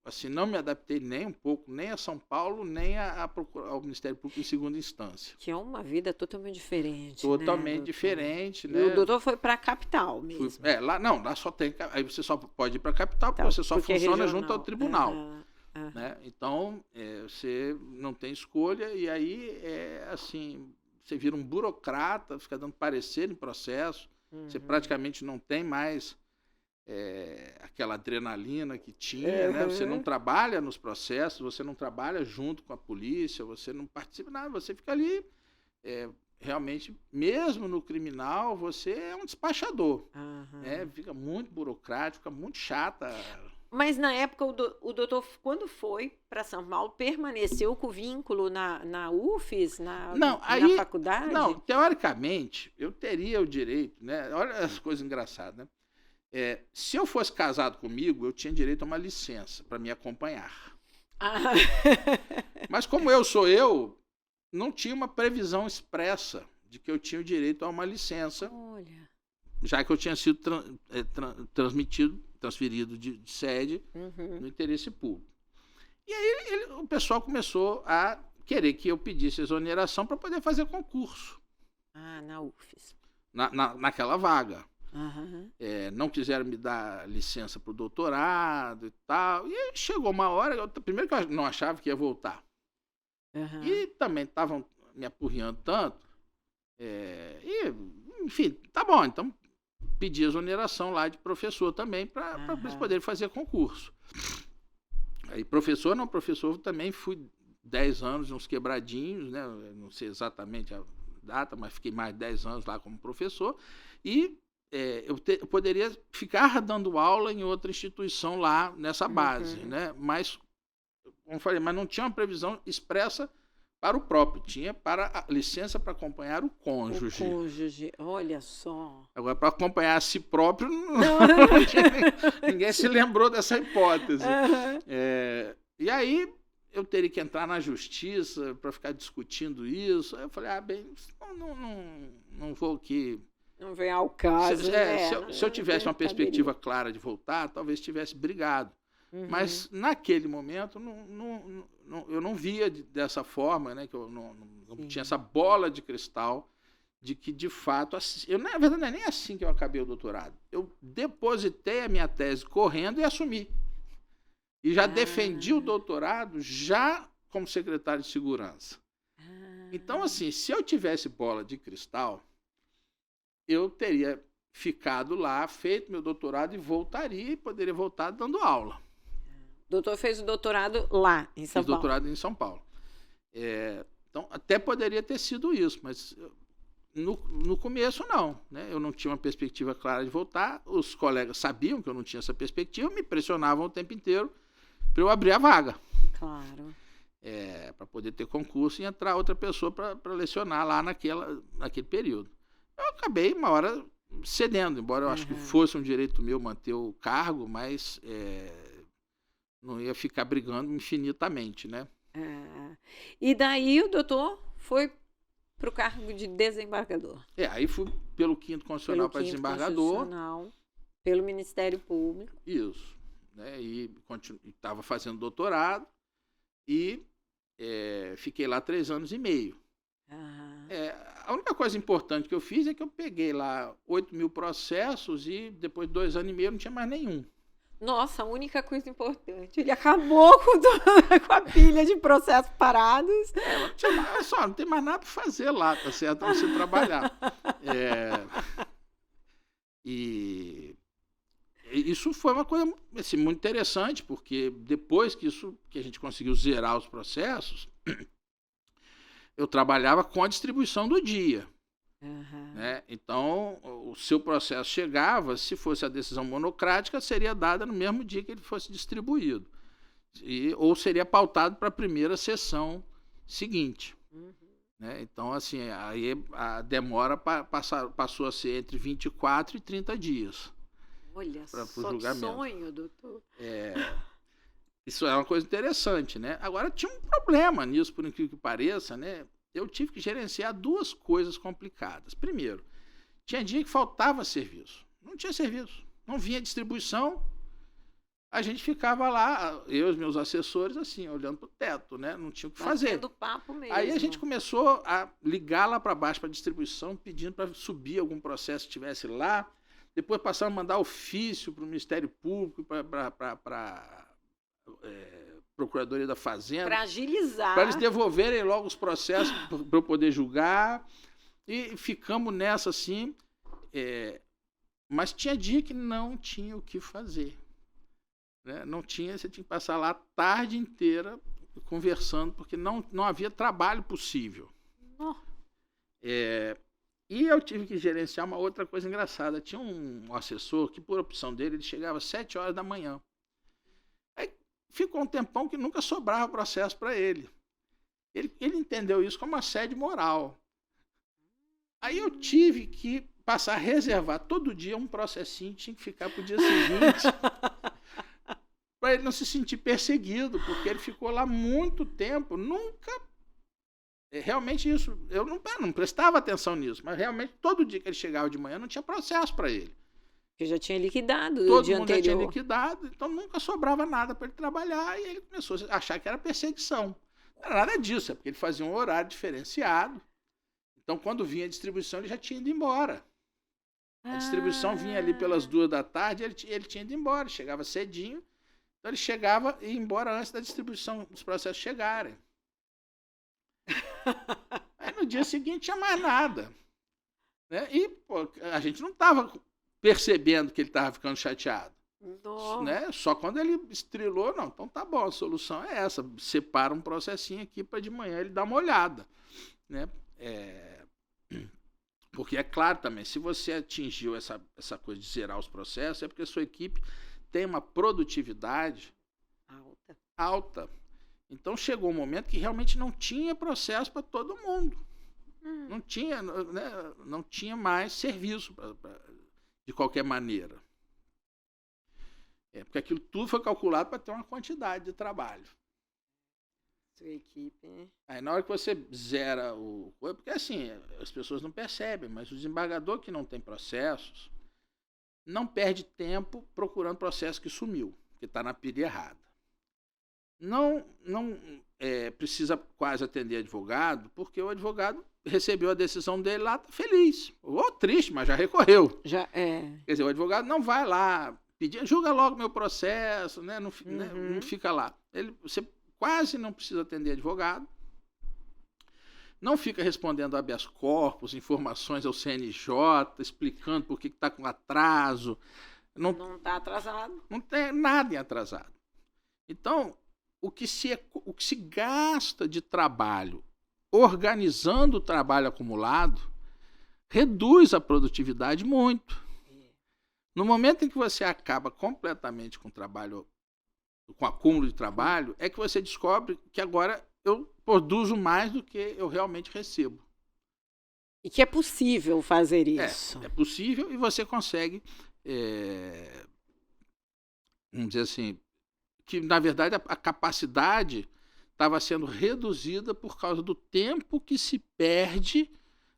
Assim, não me adaptei nem um pouco, nem a São Paulo, nem ao Ministério Público em segunda instância. Que é uma vida totalmente diferente. Totalmente diferente, né? E o doutor foi para a capital mesmo. Lá só tem... Aí você só pode ir para a capital, porque você só funciona junto ao tribunal. Né? Então, você não tem escolha, e aí, assim, você vira um burocrata, fica dando parecer em processo, você praticamente não tem mais... aquela adrenalina que tinha, né? Você não trabalha nos processos, você não trabalha junto com a polícia, você não participa nada, você fica ali, realmente, mesmo no criminal, você é um despachador, né? Fica muito burocrático, fica muito chata. Mas na época o doutor, quando foi para São Paulo, permaneceu com vínculo na UFES, na faculdade? Não, teoricamente, eu teria o direito, né? Olha as coisas engraçadas, né? Se eu fosse casado comigo, eu tinha direito a uma licença para me acompanhar. Mas como eu sou eu, não tinha uma previsão expressa de que eu tinha o direito a uma licença. Olha. Já que eu tinha sido transferido de sede no interesse público. E aí o pessoal começou a querer que eu pedisse exoneração para poder fazer concurso. Na UFES. Naquela vaga. Não quiseram me dar licença para o doutorado e tal. E aí chegou uma hora, primeiro que eu não achava que ia voltar. E também estavam me apurriando tanto. Enfim, tá bom, então pedi exoneração lá de professor também para eles poderem fazer concurso. Aí professor também fui 10 anos, uns quebradinhos, né? Não sei exatamente a data, mas fiquei mais de 10 anos lá como professor. E eu poderia ficar dando aula em outra instituição lá nessa base, né? Mas, como eu falei, mas não tinha uma previsão expressa para o próprio, tinha para a licença para acompanhar o cônjuge. O cônjuge, olha só. Agora, para acompanhar a si próprio, ninguém se lembrou dessa hipótese. E aí, eu teria que entrar na justiça para ficar discutindo isso. Aí eu falei, não vou aqui... Não vem ao caso. Se eu tivesse uma perspectiva clara de voltar, talvez tivesse brigado. Mas naquele momento eu não via dessa forma, né? Que eu não tinha essa bola de cristal de que, de fato, na verdade não é nem assim que eu acabei o doutorado. Eu depositei a minha tese correndo e assumi. E já defendi o doutorado já como secretário de segurança. Então, assim, se eu tivesse bola de cristal, eu teria ficado lá, feito meu doutorado e voltaria e poderia voltar dando aula. O doutor fez o doutorado lá, em São Paulo? Fiz doutorado em São Paulo. Então, até poderia ter sido isso, mas no começo não. Né? Eu não tinha uma perspectiva clara de voltar, os colegas sabiam que eu não tinha essa perspectiva, me pressionavam o tempo inteiro para eu abrir a vaga. Claro. Para poder ter concurso e entrar outra pessoa para lecionar lá naquele período. Eu acabei, uma hora, cedendo, embora eu acho que fosse um direito meu manter o cargo, mas não ia ficar brigando infinitamente, né? E daí o doutor foi para o cargo de desembargador. Aí fui pelo 5º Constitucional para desembargador. Pelo Ministério Público. Isso. Né? E estava fazendo doutorado e fiquei lá 3 anos e meio. A única coisa importante que eu fiz é que eu peguei lá 8.000 processos e depois de 2 anos e meio não tinha mais nenhum. Nossa, a única coisa importante. Ele acabou com a pilha de processos parados. Não tem mais nada para fazer lá, tá certo? Não você trabalhar. E isso foi uma coisa assim, muito interessante, porque depois que a gente conseguiu zerar os processos, eu trabalhava com a distribuição do dia. Né? Então, o seu processo chegava, se fosse a decisão monocrática, seria dada no mesmo dia que ele fosse distribuído. Ou seria pautado para a primeira sessão seguinte. Né? Então, assim, aí a demora passou a ser entre 24 e 30 dias. Olha, só sonho, doutor. Isso é uma coisa interessante, né? Agora, tinha um problema nisso, por incrível que pareça, né? Eu tive que gerenciar 2 coisas complicadas. Primeiro, tinha dia que faltava serviço. Não tinha serviço. Não vinha distribuição. A gente ficava lá, eu e os meus assessores, assim, olhando para o teto, né? Não tinha o que fazer. Papo mesmo. Aí a gente começou a ligar lá para baixo para a distribuição, pedindo para subir algum processo que estivesse lá. Depois passaram a mandar ofício para o Ministério Público, para Procuradoria da Fazenda. Para agilizar. Para eles devolverem logo os processos para eu poder julgar. E ficamos nessa assim. Mas tinha dia que não tinha o que fazer. Né? Não tinha, você tinha que passar lá a tarde inteira conversando, porque não havia trabalho possível. E eu tive que gerenciar uma outra coisa engraçada. Tinha um assessor que, por opção dele, ele chegava às 7 horas da manhã. Aí ficou um tempão que nunca sobrava processo para ele. Ele entendeu isso como assédio moral. Aí eu tive que passar a reservar todo dia um processinho, tinha que ficar para o dia seguinte, para ele não se sentir perseguido, porque ele ficou lá muito tempo, nunca... Realmente isso, eu não prestava atenção nisso, mas realmente todo dia que ele chegava de manhã não tinha processo para ele. Porque já tinha liquidado Todo o dia mundo anterior. já tinha liquidado, então nunca sobrava nada para ele trabalhar, e ele começou a achar que era perseguição. Não era nada disso, é porque ele fazia um horário diferenciado. Então, quando vinha a distribuição, ele já tinha ido embora. A distribuição vinha ali pelas 2 da tarde, ele tinha ido embora, chegava cedinho, então ele chegava e ia embora antes da distribuição dos processos chegarem. Aí no dia seguinte tinha mais nada. Né? E a gente não estava percebendo que ele estava ficando chateado. Né? Só quando ele estrelou, não, então tá bom, a solução é essa, separa um processinho aqui para de manhã ele dar uma olhada. Né? Porque é claro também, se você atingiu essa coisa de zerar os processos, é porque a sua equipe tem uma produtividade alta. Então chegou um momento que realmente não tinha processo para todo mundo. Não tinha, né, não tinha mais serviço de qualquer maneira. Porque aquilo tudo foi calculado para ter uma quantidade de trabalho. Sua equipe. Aí na hora que você zera o... Porque assim, as pessoas não percebem, mas o desembargador que não tem processos não perde tempo procurando processo que sumiu, que está na pilha errada. Não precisa quase atender advogado, porque o advogado recebeu a decisão dele lá, tá feliz. Ou triste, mas já recorreu. Quer dizer, o advogado não vai lá pedir, julga logo meu processo, né? Não fica lá. Você quase não precisa atender advogado. Não fica respondendo habeas corpus, informações ao CNJ, explicando por que está com atraso. Não está atrasado. Não tem nada em atrasado. Então, o que se gasta de trabalho organizando o trabalho acumulado reduz a produtividade muito. No momento em que você acaba completamente com o trabalho, com o acúmulo de trabalho, é que você descobre que agora eu produzo mais do que eu realmente recebo. E que é possível fazer isso. É possível e você consegue, vamos dizer assim, que na verdade a capacidade estava sendo reduzida por causa do tempo que se perde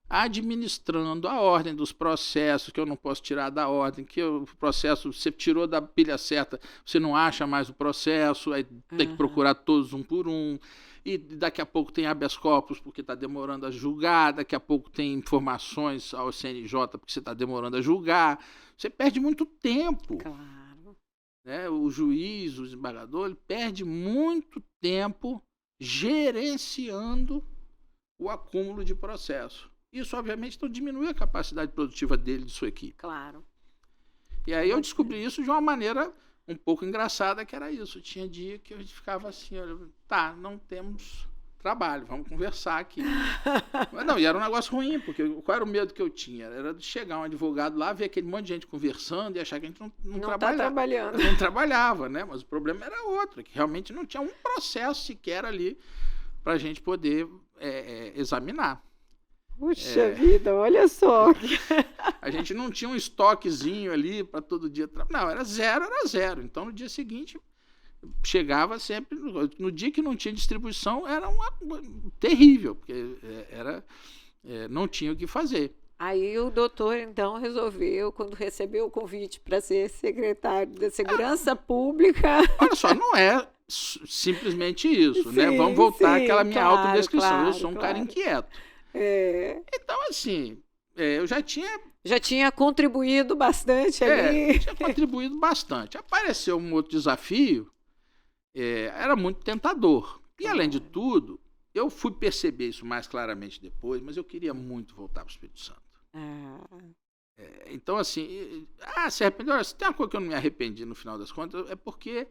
administrando a ordem dos processos, que eu não posso tirar da ordem, que o processo, você tirou da pilha certa, você não acha mais o processo, aí tem que procurar todos um por um, e daqui a pouco tem habeas corpus porque está demorando a julgar, daqui a pouco tem informações ao CNJ porque você está demorando a julgar, você perde muito tempo. Claro. Né? O juiz, o desembargador, ele perde muito tempo gerenciando o acúmulo de processo. Isso, obviamente, então, diminui a capacidade produtiva dele e de sua equipe. Claro. E aí eu descobri isso de uma maneira um pouco engraçada, que era isso. Tinha dia que a gente ficava assim, olha, tá, não temos trabalho, vamos conversar aqui. Mas não, e era um negócio ruim, porque qual era o medo que eu tinha? Era de chegar um advogado lá, ver aquele monte de gente conversando e achar que a gente não trabalhava. Tá trabalhando. Não trabalhava, né? Mas o problema era outro, que realmente não tinha um processo sequer ali para a gente poder examinar. Puxa vida, olha só. A gente não tinha um estoquezinho ali para todo dia. Não, era zero. Então, no dia seguinte, chegava sempre. No dia que não tinha distribuição, era terrível, porque não tinha o que fazer. Aí o doutor, então, resolveu, quando recebeu o convite para ser secretário da Segurança Pública... Olha só, não é simplesmente isso, sim, né? Vamos voltar àquela minha autodescrição. Claro, eu sou um cara inquieto. Então, assim, eu já tinha contribuído bastante ali. Tinha contribuído bastante. Apareceu um outro desafio, era muito tentador. E, além de tudo, eu fui perceber isso mais claramente depois, mas eu queria muito voltar para o Espírito Santo. Então, assim, se arrependeu? Olha, se tem uma coisa que eu não me arrependi no final das contas, é porque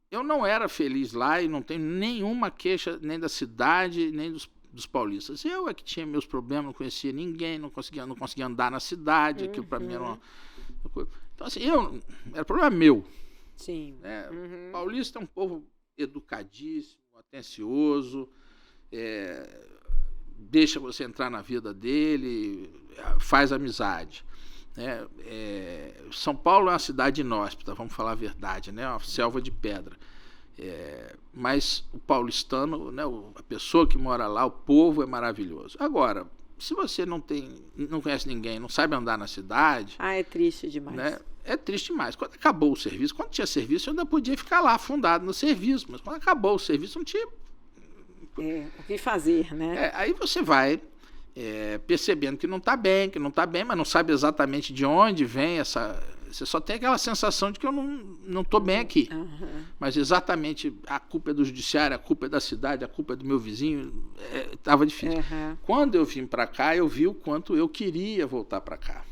eu não era feliz lá e não tenho nenhuma queixa nem da cidade, nem dos paulistas. Eu é que tinha meus problemas, não conhecia ninguém, não conseguia andar na cidade, aquilo para mim era uma coisa. Então, assim, era problema meu. Sim. Né? Paulista é um povo educadíssimo, atencioso, deixa você entrar na vida dele, faz amizade. Né? São Paulo é uma cidade inóspita, vamos falar a verdade, né? Uma selva de pedra. Mas o paulistano, né, a pessoa que mora lá, o povo é maravilhoso. Agora, se você não conhece ninguém, não sabe andar na cidade... é triste demais. Né, é triste demais. Quando acabou o serviço, quando tinha serviço, eu ainda podia ficar lá, afundado no serviço, mas quando acabou o serviço, não tinha... o que fazer, né? Aí você vai percebendo que não está bem, mas não sabe exatamente de onde vem essa... Você só tem aquela sensação de que eu não estou bem aqui. Mas exatamente a culpa é do judiciário, a culpa é da cidade, a culpa é do meu vizinho. Estava difícil. Quando eu vim para cá, eu vi o quanto eu queria voltar para cá.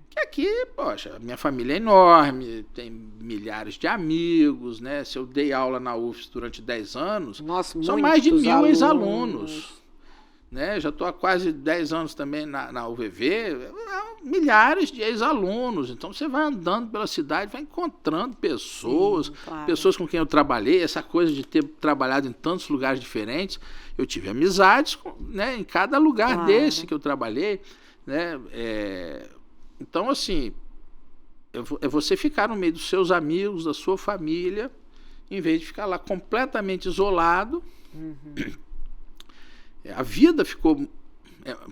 Que aqui, poxa, minha família é enorme, tem milhares de amigos, né? Se eu dei aula na UFS durante 10 anos, são mais de 1.000 ex-alunos. Né? Já estou há quase 10 anos também na UVV, milhares de ex-alunos. Então você vai andando pela cidade, vai encontrando pessoas, claro. Pessoas com quem eu trabalhei, essa coisa de ter trabalhado em tantos lugares diferentes. Eu tive amizades, né, em cada lugar desse que eu trabalhei. Né? Então, assim, é você ficar no meio dos seus amigos, da sua família, em vez de ficar lá completamente isolado. A vida ficou,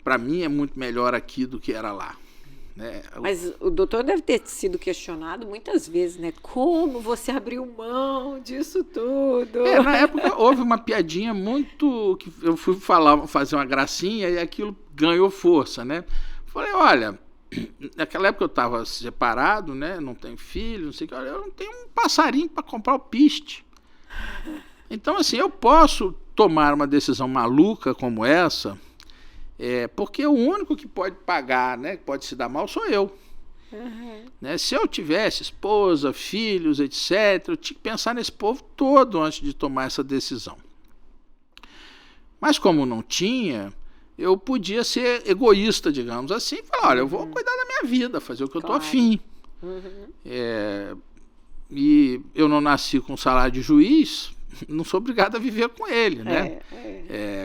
para mim, é muito melhor aqui do que era lá. Né? Mas o doutor deve ter sido questionado muitas vezes, né? Como você abriu mão disso tudo? Na época houve uma piadinha muito... que eu fui fazer uma gracinha e aquilo ganhou força, né? Falei, olha, naquela época eu estava separado, né? Não tenho filho, não sei o que. Olha, eu não tenho um passarinho para comprar o piste. Então, assim, eu posso tomar uma decisão maluca como essa, porque o único que pode pagar, né, que pode se dar mal, sou eu. Né? Se eu tivesse esposa, filhos, etc., eu tinha que pensar nesse povo todo antes de tomar essa decisão. Mas como não tinha, eu podia ser egoísta, digamos assim, e falar, olha, eu vou cuidar da minha vida, fazer o que eu estou afim. E eu não nasci com salário de juiz, não sou obrigado a viver com ele, né?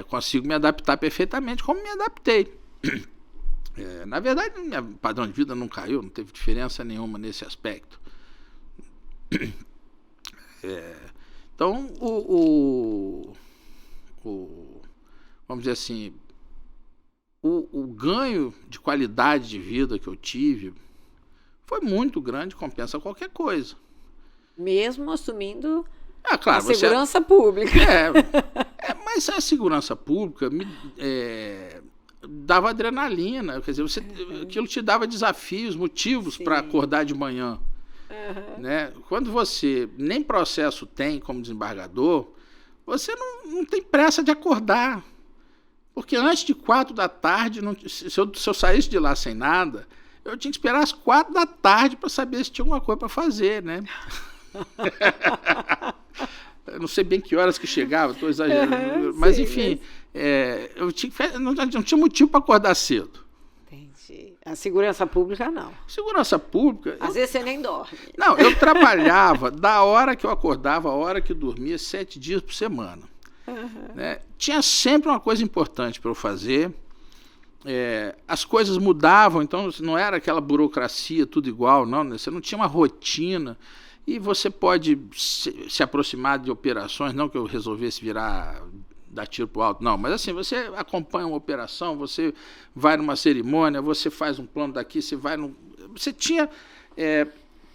Consigo me adaptar perfeitamente como me adaptei. Na verdade, meu padrão de vida não caiu, não teve diferença nenhuma nesse aspecto. Então, vamos dizer assim, o ganho de qualidade de vida que eu tive foi muito grande, compensa qualquer coisa. Mesmo assumindo Claro, a segurança pública. Mas a segurança pública dava adrenalina, quer dizer, aquilo te dava desafios, motivos para acordar de manhã. Né? Quando você nem processo tem como desembargador, você não tem pressa de acordar. Porque antes de 4 da tarde, se eu saísse de lá sem nada, eu tinha que esperar às 4 da tarde para saber se tinha alguma coisa para fazer, né? Eu não sei bem que horas que chegava, estou exagerando, mas enfim, eu não tinha motivo para acordar cedo. Entendi. A segurança pública, não. Segurança pública... Às vezes você nem dorme. Não, eu trabalhava da hora que eu acordava, a hora que eu dormia, 7 dias por semana. Né? Tinha sempre uma coisa importante para eu fazer. As coisas mudavam, então não era aquela burocracia, tudo igual, não. Né? Você não tinha uma rotina. E você pode se aproximar de operações, não que eu resolvesse dar tiro pro alto, não, mas assim, você acompanha uma operação, você vai numa cerimônia, você faz um plano daqui, você tinha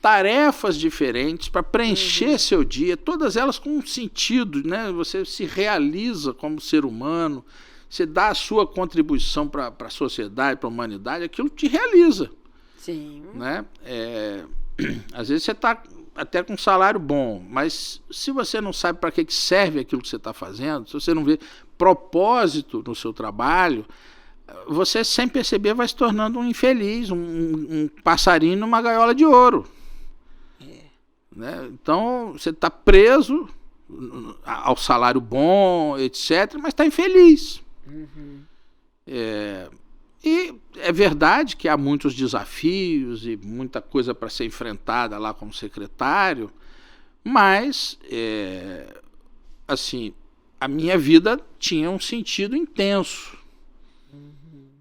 tarefas diferentes para preencher seu dia, todas elas com um sentido, né? Você se realiza como ser humano, você dá a sua contribuição para a sociedade, para a humanidade, aquilo te realiza. Sim. Né? Às vezes você está até com um salário bom, mas se você não sabe para que serve aquilo que você está fazendo, se você não vê propósito no seu trabalho, você sem perceber vai se tornando um infeliz, um passarinho numa gaiola de ouro. Né? Então você está preso ao salário bom, etc., mas está infeliz. E é verdade que há muitos desafios e muita coisa para ser enfrentada lá como secretário, mas assim, a minha vida tinha um sentido intenso.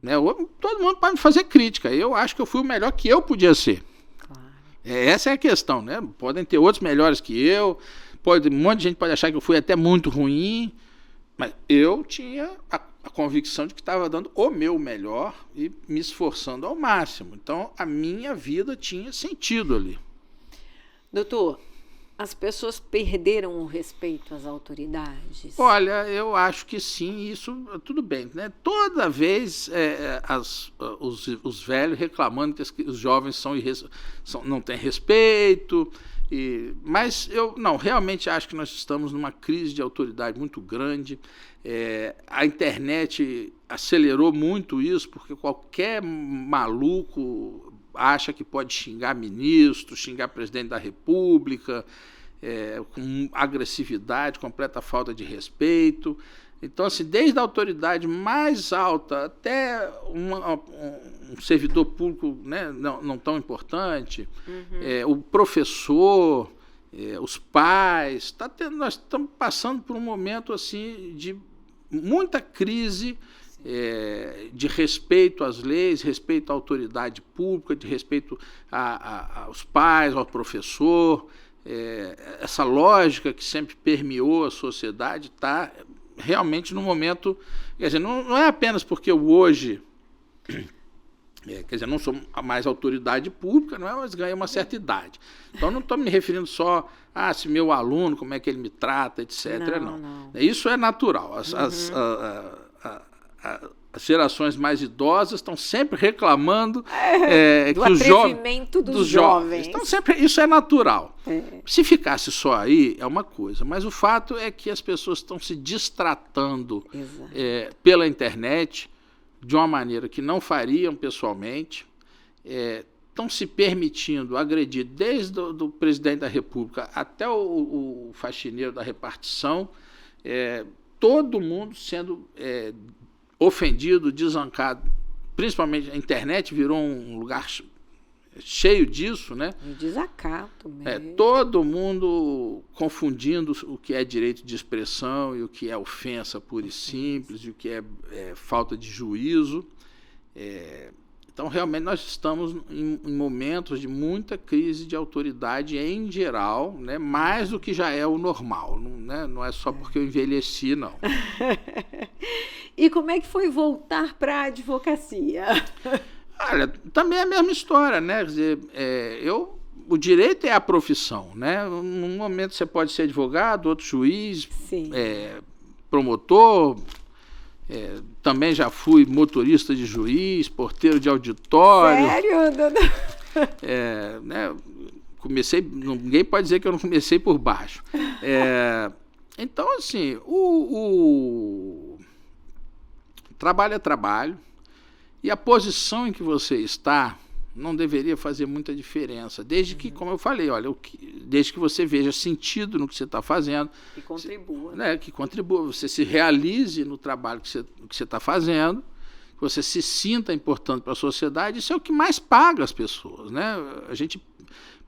Né? Todo mundo pode me fazer crítica, eu acho que eu fui o melhor que eu podia ser. Claro. Essa é a questão, né? Podem ter outros melhores que eu, um monte de gente pode achar que eu fui até muito ruim, mas eu tinha a convicção de que estava dando o meu melhor e me esforçando ao máximo. Então, a minha vida tinha sentido ali. Doutor, as pessoas perderam o respeito às autoridades? Olha, eu acho que sim, isso tudo bem. Né? Toda vez os velhos reclamando que os jovens não têm respeito, mas eu realmente acho que nós estamos numa crise de autoridade muito grande. A internet acelerou muito isso, porque qualquer maluco acha que pode xingar ministro, xingar presidente da República, com agressividade, completa falta de respeito. Então, assim, desde a autoridade mais alta até um servidor público, né, não tão importante, o professor, os pais, nós estamos passando por um momento assim, de muita crise de respeito às leis, respeito à autoridade pública, de respeito aos pais, ao professor. Essa lógica que sempre permeou a sociedade está realmente no momento, quer dizer, não é apenas porque eu hoje, quer dizer, não sou mais autoridade pública, não é, mas ganhei uma certa idade. Então não estou me referindo só se meu aluno, como é que ele me trata, etc. Não. Isso é natural. As gerações mais idosas estão sempre reclamando do atrevimento dos jovens. Então, isso é natural. Se ficasse só aí, é uma coisa. Mas o fato é que as pessoas estão se distratando pela internet de uma maneira que não fariam pessoalmente. Estão se permitindo agredir desde o presidente da República até o faxineiro da repartição. Todo mundo sendo ofendido, desancado, principalmente a internet virou um lugar cheio disso, né? Um desacato mesmo. Todo mundo confundindo o que é direito de expressão e o que é ofensa pura e simples, e o que é falta de juízo. Então, realmente, nós estamos em momentos de muita crise de autoridade em geral, né? Mais do que já é o normal, né? Não é só porque eu envelheci, não. E como é que foi voltar para a advocacia? Olha, também é a mesma história, né? Quer dizer, o direito é a profissão, né? Num momento você pode ser advogado, outro juiz, promotor, também já fui motorista de juiz, porteiro de auditório. Sério, Dudu? Né? Ninguém pode dizer que eu não comecei por baixo. Então, assim, o trabalho é trabalho, e a posição em que você está não deveria fazer muita diferença, desde que, como eu falei, olha, desde que você veja sentido no que você está fazendo. Que contribua. Né, que contribua, você se realize no trabalho que você está fazendo, que você se sinta importante para a sociedade. Isso é o que mais paga as pessoas, né? A gente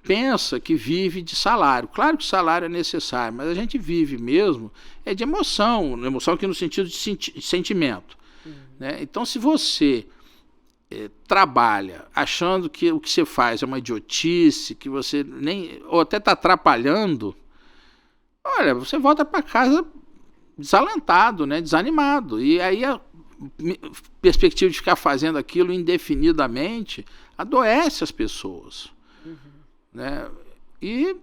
pensa que vive de salário. Claro que o salário é necessário, mas a gente vive mesmo de emoção aqui no sentido de sentimento. Né? Então, se você trabalha achando que o que você faz é uma idiotice, que você ou até está atrapalhando, olha, você volta para casa desalentado, né? Desanimado. E aí a perspectiva de ficar fazendo aquilo indefinidamente adoece as pessoas. Né? E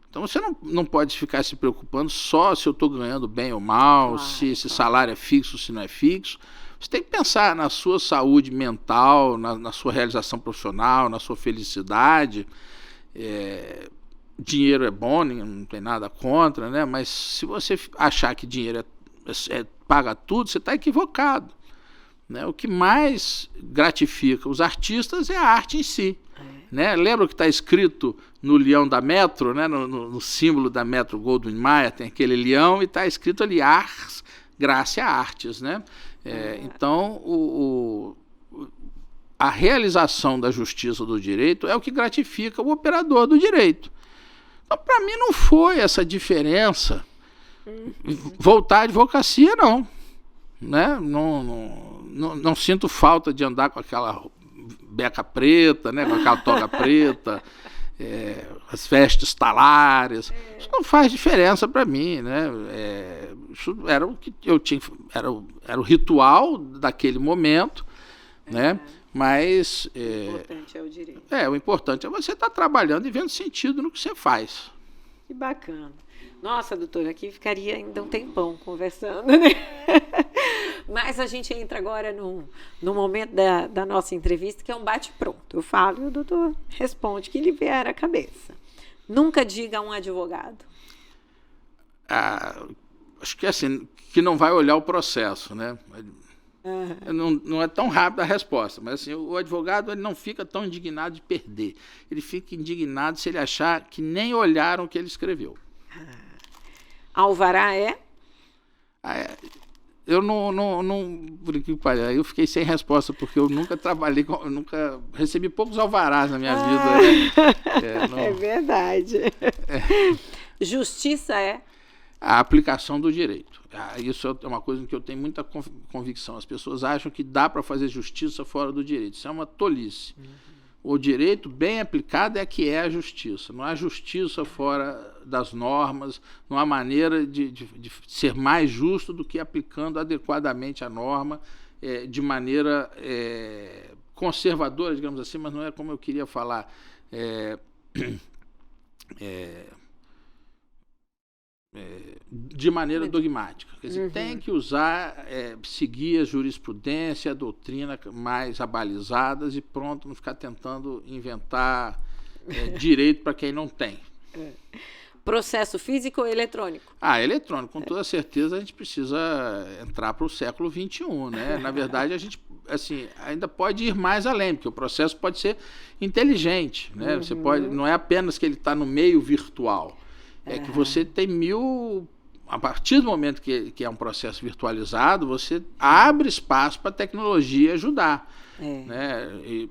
então você não pode ficar se preocupando só se eu estou ganhando bem ou mal, se esse salário é fixo, se não é fixo. Você tem que pensar na sua saúde mental, na sua realização profissional, na sua felicidade. Dinheiro é bom, não tem nada contra, né? Mas se você achar que dinheiro paga tudo, você está equivocado. Né? O que mais gratifica os artistas é a arte em si. Né? Lembra o que está escrito no leão da Metro, né? no símbolo da Metro Goldwyn Mayer, tem aquele leão e está escrito ali Ars, Gracia Artes. Né? Então, a realização da justiça do direito é o que gratifica o operador do direito. Então, para mim, não foi essa diferença voltar à advocacia, não. Né? Não sinto falta de andar com aquela beca preta, né? Com aquela toga preta, as vestes talares. Isso não faz diferença para mim, né? Isso era o que eu tinha, era o ritual daquele momento, né? Mas o importante é o direito. O importante é você estar trabalhando e vendo sentido no que você faz. Que bacana. Nossa, doutora, aqui ficaria ainda um tempão conversando, né? Mas a gente entra agora no momento da nossa entrevista, que é um bate-pronto. Eu falo e o doutor responde o que lhe vier à cabeça. Nunca diga a um advogado. Acho que assim, que não vai olhar o processo, né? Não é tão rápida a resposta, mas assim, o advogado ele não fica tão indignado de perder. Ele fica indignado se ele achar que nem olharam o que ele escreveu. Alvará é? Eu por que pareça, eu fiquei sem resposta, porque eu nunca trabalhei, nunca recebi poucos alvarás na minha vida. Né? É verdade. Justiça é? A aplicação do direito. Isso é uma coisa em que eu tenho muita convicção. As pessoas acham que dá para fazer justiça fora do direito. Isso é uma tolice. O direito bem aplicado é que é a justiça. Não há justiça fora das normas, não há maneira de ser mais justo do que aplicando adequadamente a norma, de maneira conservadora, digamos assim, mas não é como eu queria falar. De maneira dogmática. Quer dizer, tem que usar, seguir a jurisprudência, a doutrina mais abalizadas e pronto, não ficar tentando inventar direito para quem não tem. Processo físico ou eletrônico? Eletrônico, com toda certeza a gente precisa entrar para o século XXI, né? Na verdade, a gente ainda pode ir mais além, porque o processo pode ser inteligente, né? Você pode, não é apenas que ele está no meio virtual. Que você tem a partir do momento que é um processo virtualizado, você abre espaço para a tecnologia ajudar. Né?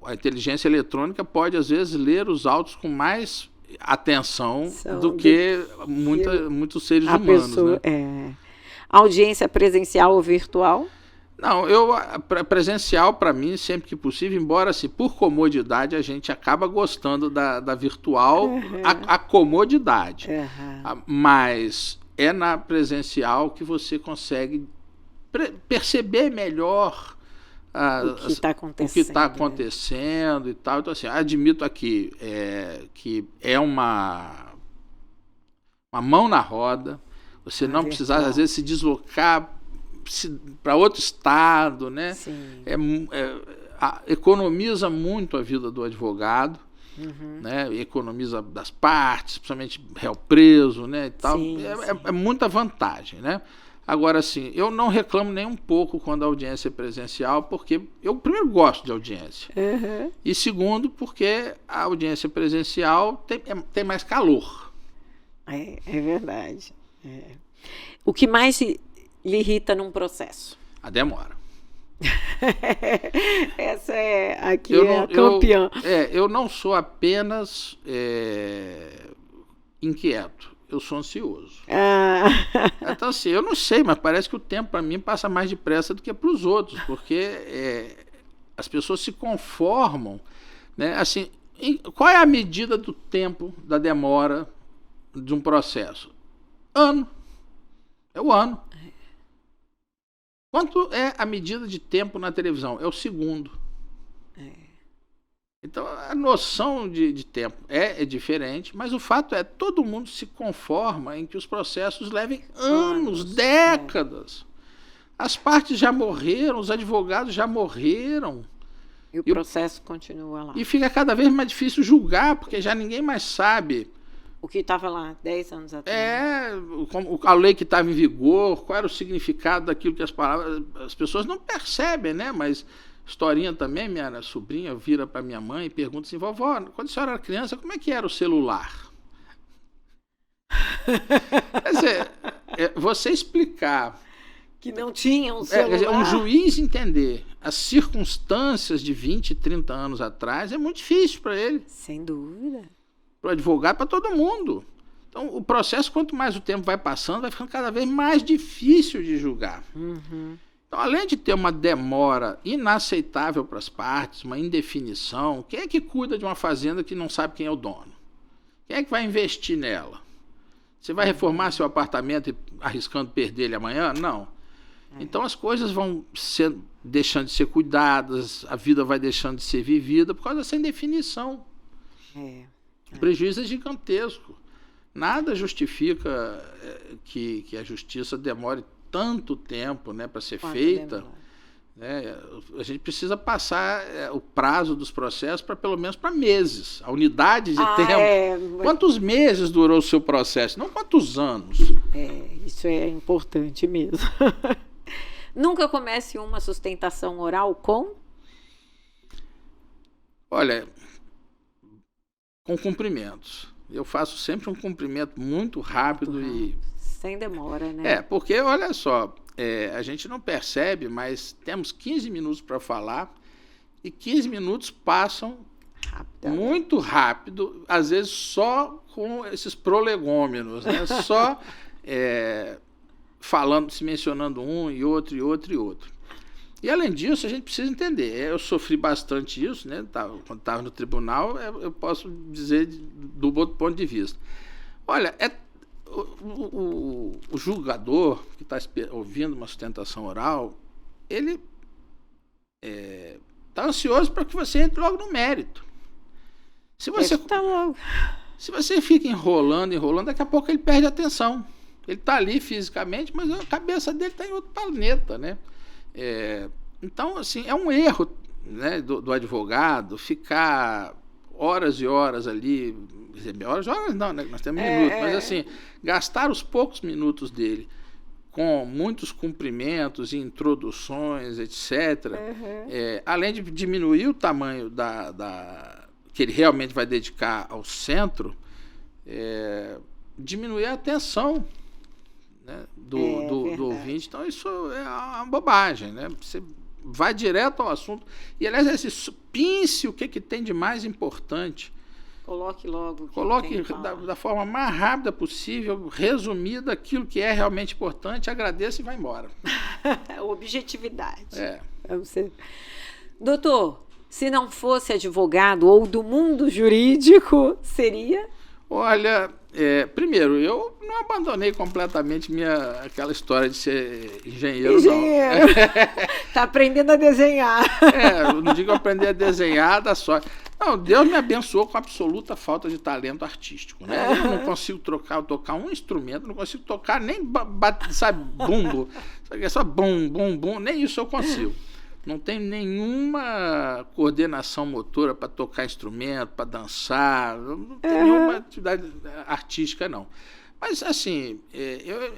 A inteligência eletrônica pode, às vezes, ler os autos com mais atenção do que muitos seres humanos. Pessoa, né? Audiência presencial ou virtual? Não, presencial para mim, sempre que possível, embora assim, por comodidade a gente acaba gostando da virtual, a comodidade. Mas é na presencial que você consegue perceber melhor o que está acontecendo e tal. Então, assim, admito aqui que é uma mão na roda, você não precisar, às vezes, se deslocar para outro estado, né? Sim. Economiza muito a vida do advogado, né? Economiza das partes, principalmente réu preso, né? E tal. Sim, é muita vantagem, né? Agora, assim, eu não reclamo nem um pouco quando a audiência é presencial, porque eu, primeiro, gosto de audiência. E, segundo, porque a audiência presencial tem mais calor. É verdade. O que mais lhe irrita num processo? A demora. Essa aqui é a campeã. Eu não sou apenas inquieto. Eu sou ansioso. Então, assim, eu não sei, mas parece que o tempo para mim passa mais depressa do que para os outros, porque as pessoas se conformam, né? Assim, qual é a medida do tempo da demora de um processo? Ano. É o ano. Quanto é a medida de tempo na televisão? É o segundo. Então, a noção de tempo é diferente, mas o fato é que todo mundo se conforma em que os processos levem anos, décadas. As partes já morreram, os advogados já morreram. E o processo continua lá. E fica cada vez mais difícil julgar, porque já ninguém mais sabe o que estava lá 10 anos atrás. A lei que estava em vigor, qual era o significado daquilo que as pessoas não percebem, né? Mas historinha também, minha sobrinha vira para minha mãe e pergunta assim: vovó, quando a senhora era criança, como é que era o celular? Quer dizer, você explicar que não tinha um celular. Um juiz entender as circunstâncias de 20, 30 anos atrás é muito difícil para ele. Sem dúvida. Para o advogado, para todo mundo. Então, o processo, quanto mais o tempo vai passando, vai ficando cada vez mais difícil de julgar. Então, além de ter uma demora inaceitável para as partes, uma indefinição, quem é que cuida de uma fazenda que não sabe quem é o dono? Quem é que vai investir nela? Você vai reformar seu apartamento arriscando perder ele amanhã? Não. Então, as coisas vão deixando de ser cuidadas, a vida vai deixando de ser vivida por causa dessa indefinição. O prejuízo é gigantesco. Nada justifica que a justiça demore tanto tempo, né, para ser feita. Né? A gente precisa passar o prazo dos processos para pelo menos para meses. A unidade de tempo. Quantos meses durou o seu processo? Não quantos anos. Isso é importante mesmo. Nunca comece uma sustentação oral com? Olha, com cumprimentos. Eu faço sempre um cumprimento muito rápido e... Sem demora, né? Porque, olha só, a gente não percebe, mas temos 15 minutos para falar e 15 minutos passam muito rápido, às vezes só com esses prolegômenos, né? Só falando, se mencionando um e outro, e outro, e outro. E, além disso, a gente precisa entender. Eu sofri bastante isso, né? Quando estava no tribunal, eu posso dizer do outro ponto de vista. Olha, o julgador que está ouvindo uma sustentação oral, ele está ansioso para que você entre logo no mérito. Se você fica enrolando, daqui a pouco ele perde a atenção. Ele está ali fisicamente, mas a cabeça dele está em outro planeta, né? Então, assim, é um erro, né, do advogado ficar horas e horas ali, horas não, né, nós temos minutos, mas assim, gastar os poucos minutos dele com muitos cumprimentos e introduções, etc., além de diminuir o tamanho que ele realmente vai dedicar ao centro, diminuir a atenção, né, do ouvinte. Então, isso é uma bobagem, né? Você vai direto ao assunto. E, aliás, pince o que tem de mais importante Coloque logo. Coloque da forma mais rápida possível, resumida, aquilo que é realmente importante, agradeça e vai embora. Objetividade. É. Doutor, se não fosse advogado ou do mundo jurídico, seria? Olha, primeiro, eu não abandonei completamente aquela história de ser engenheiro, não. Está aprendendo a desenhar. Eu não digo aprender a desenhar da sorte. Não, Deus me abençoou com absoluta falta de talento artístico, né? Eu não consigo tocar um instrumento, não consigo tocar nem, sabe, bumbo. É só bum, bum, bum, nem isso eu consigo. Não tenho nenhuma coordenação motora para tocar instrumento, para dançar, não tenho nenhuma atividade artística, não. Mas, assim,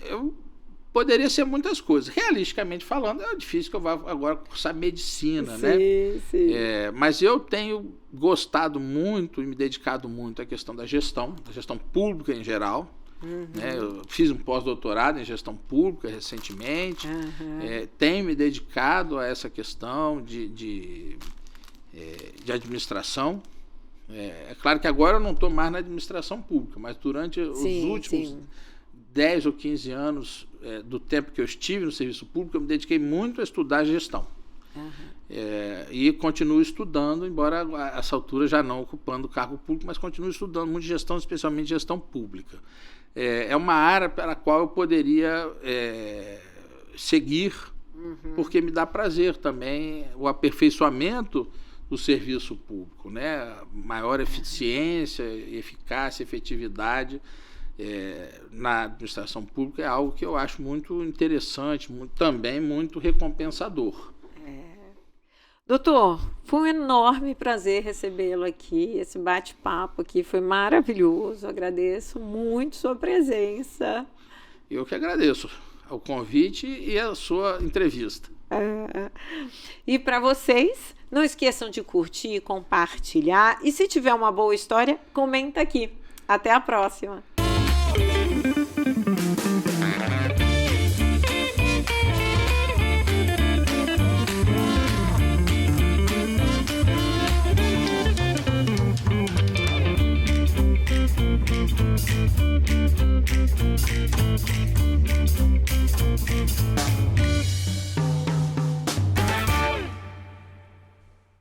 eu poderia ser muitas coisas. Realisticamente falando, é difícil que eu vá agora cursar medicina, né? Sim. Mas eu tenho gostado muito e me dedicado muito à questão da gestão pública em geral. Né? Eu fiz um pós-doutorado em gestão pública recentemente, tenho me dedicado a essa questão de administração. É claro que agora eu não estou mais na administração pública, mas durante os últimos 10 ou 15 anos do tempo que eu estive no serviço público, eu me dediquei muito a estudar gestão. E continuo estudando, embora a essa altura já não ocupando cargo público, mas continuo estudando muito gestão, especialmente gestão pública. É uma área para a qual eu poderia seguir, porque me dá prazer também o aperfeiçoamento do serviço público, né? Maior eficiência, eficácia, efetividade na administração pública é algo que eu acho muito interessante, também muito recompensador. Doutor, foi um enorme prazer recebê-lo aqui. Esse bate-papo aqui foi maravilhoso. Agradeço muito sua presença. Eu que agradeço o convite e a sua entrevista. E para vocês, não esqueçam de curtir, compartilhar. E se tiver uma boa história, comenta aqui. Até a próxima. Thank you.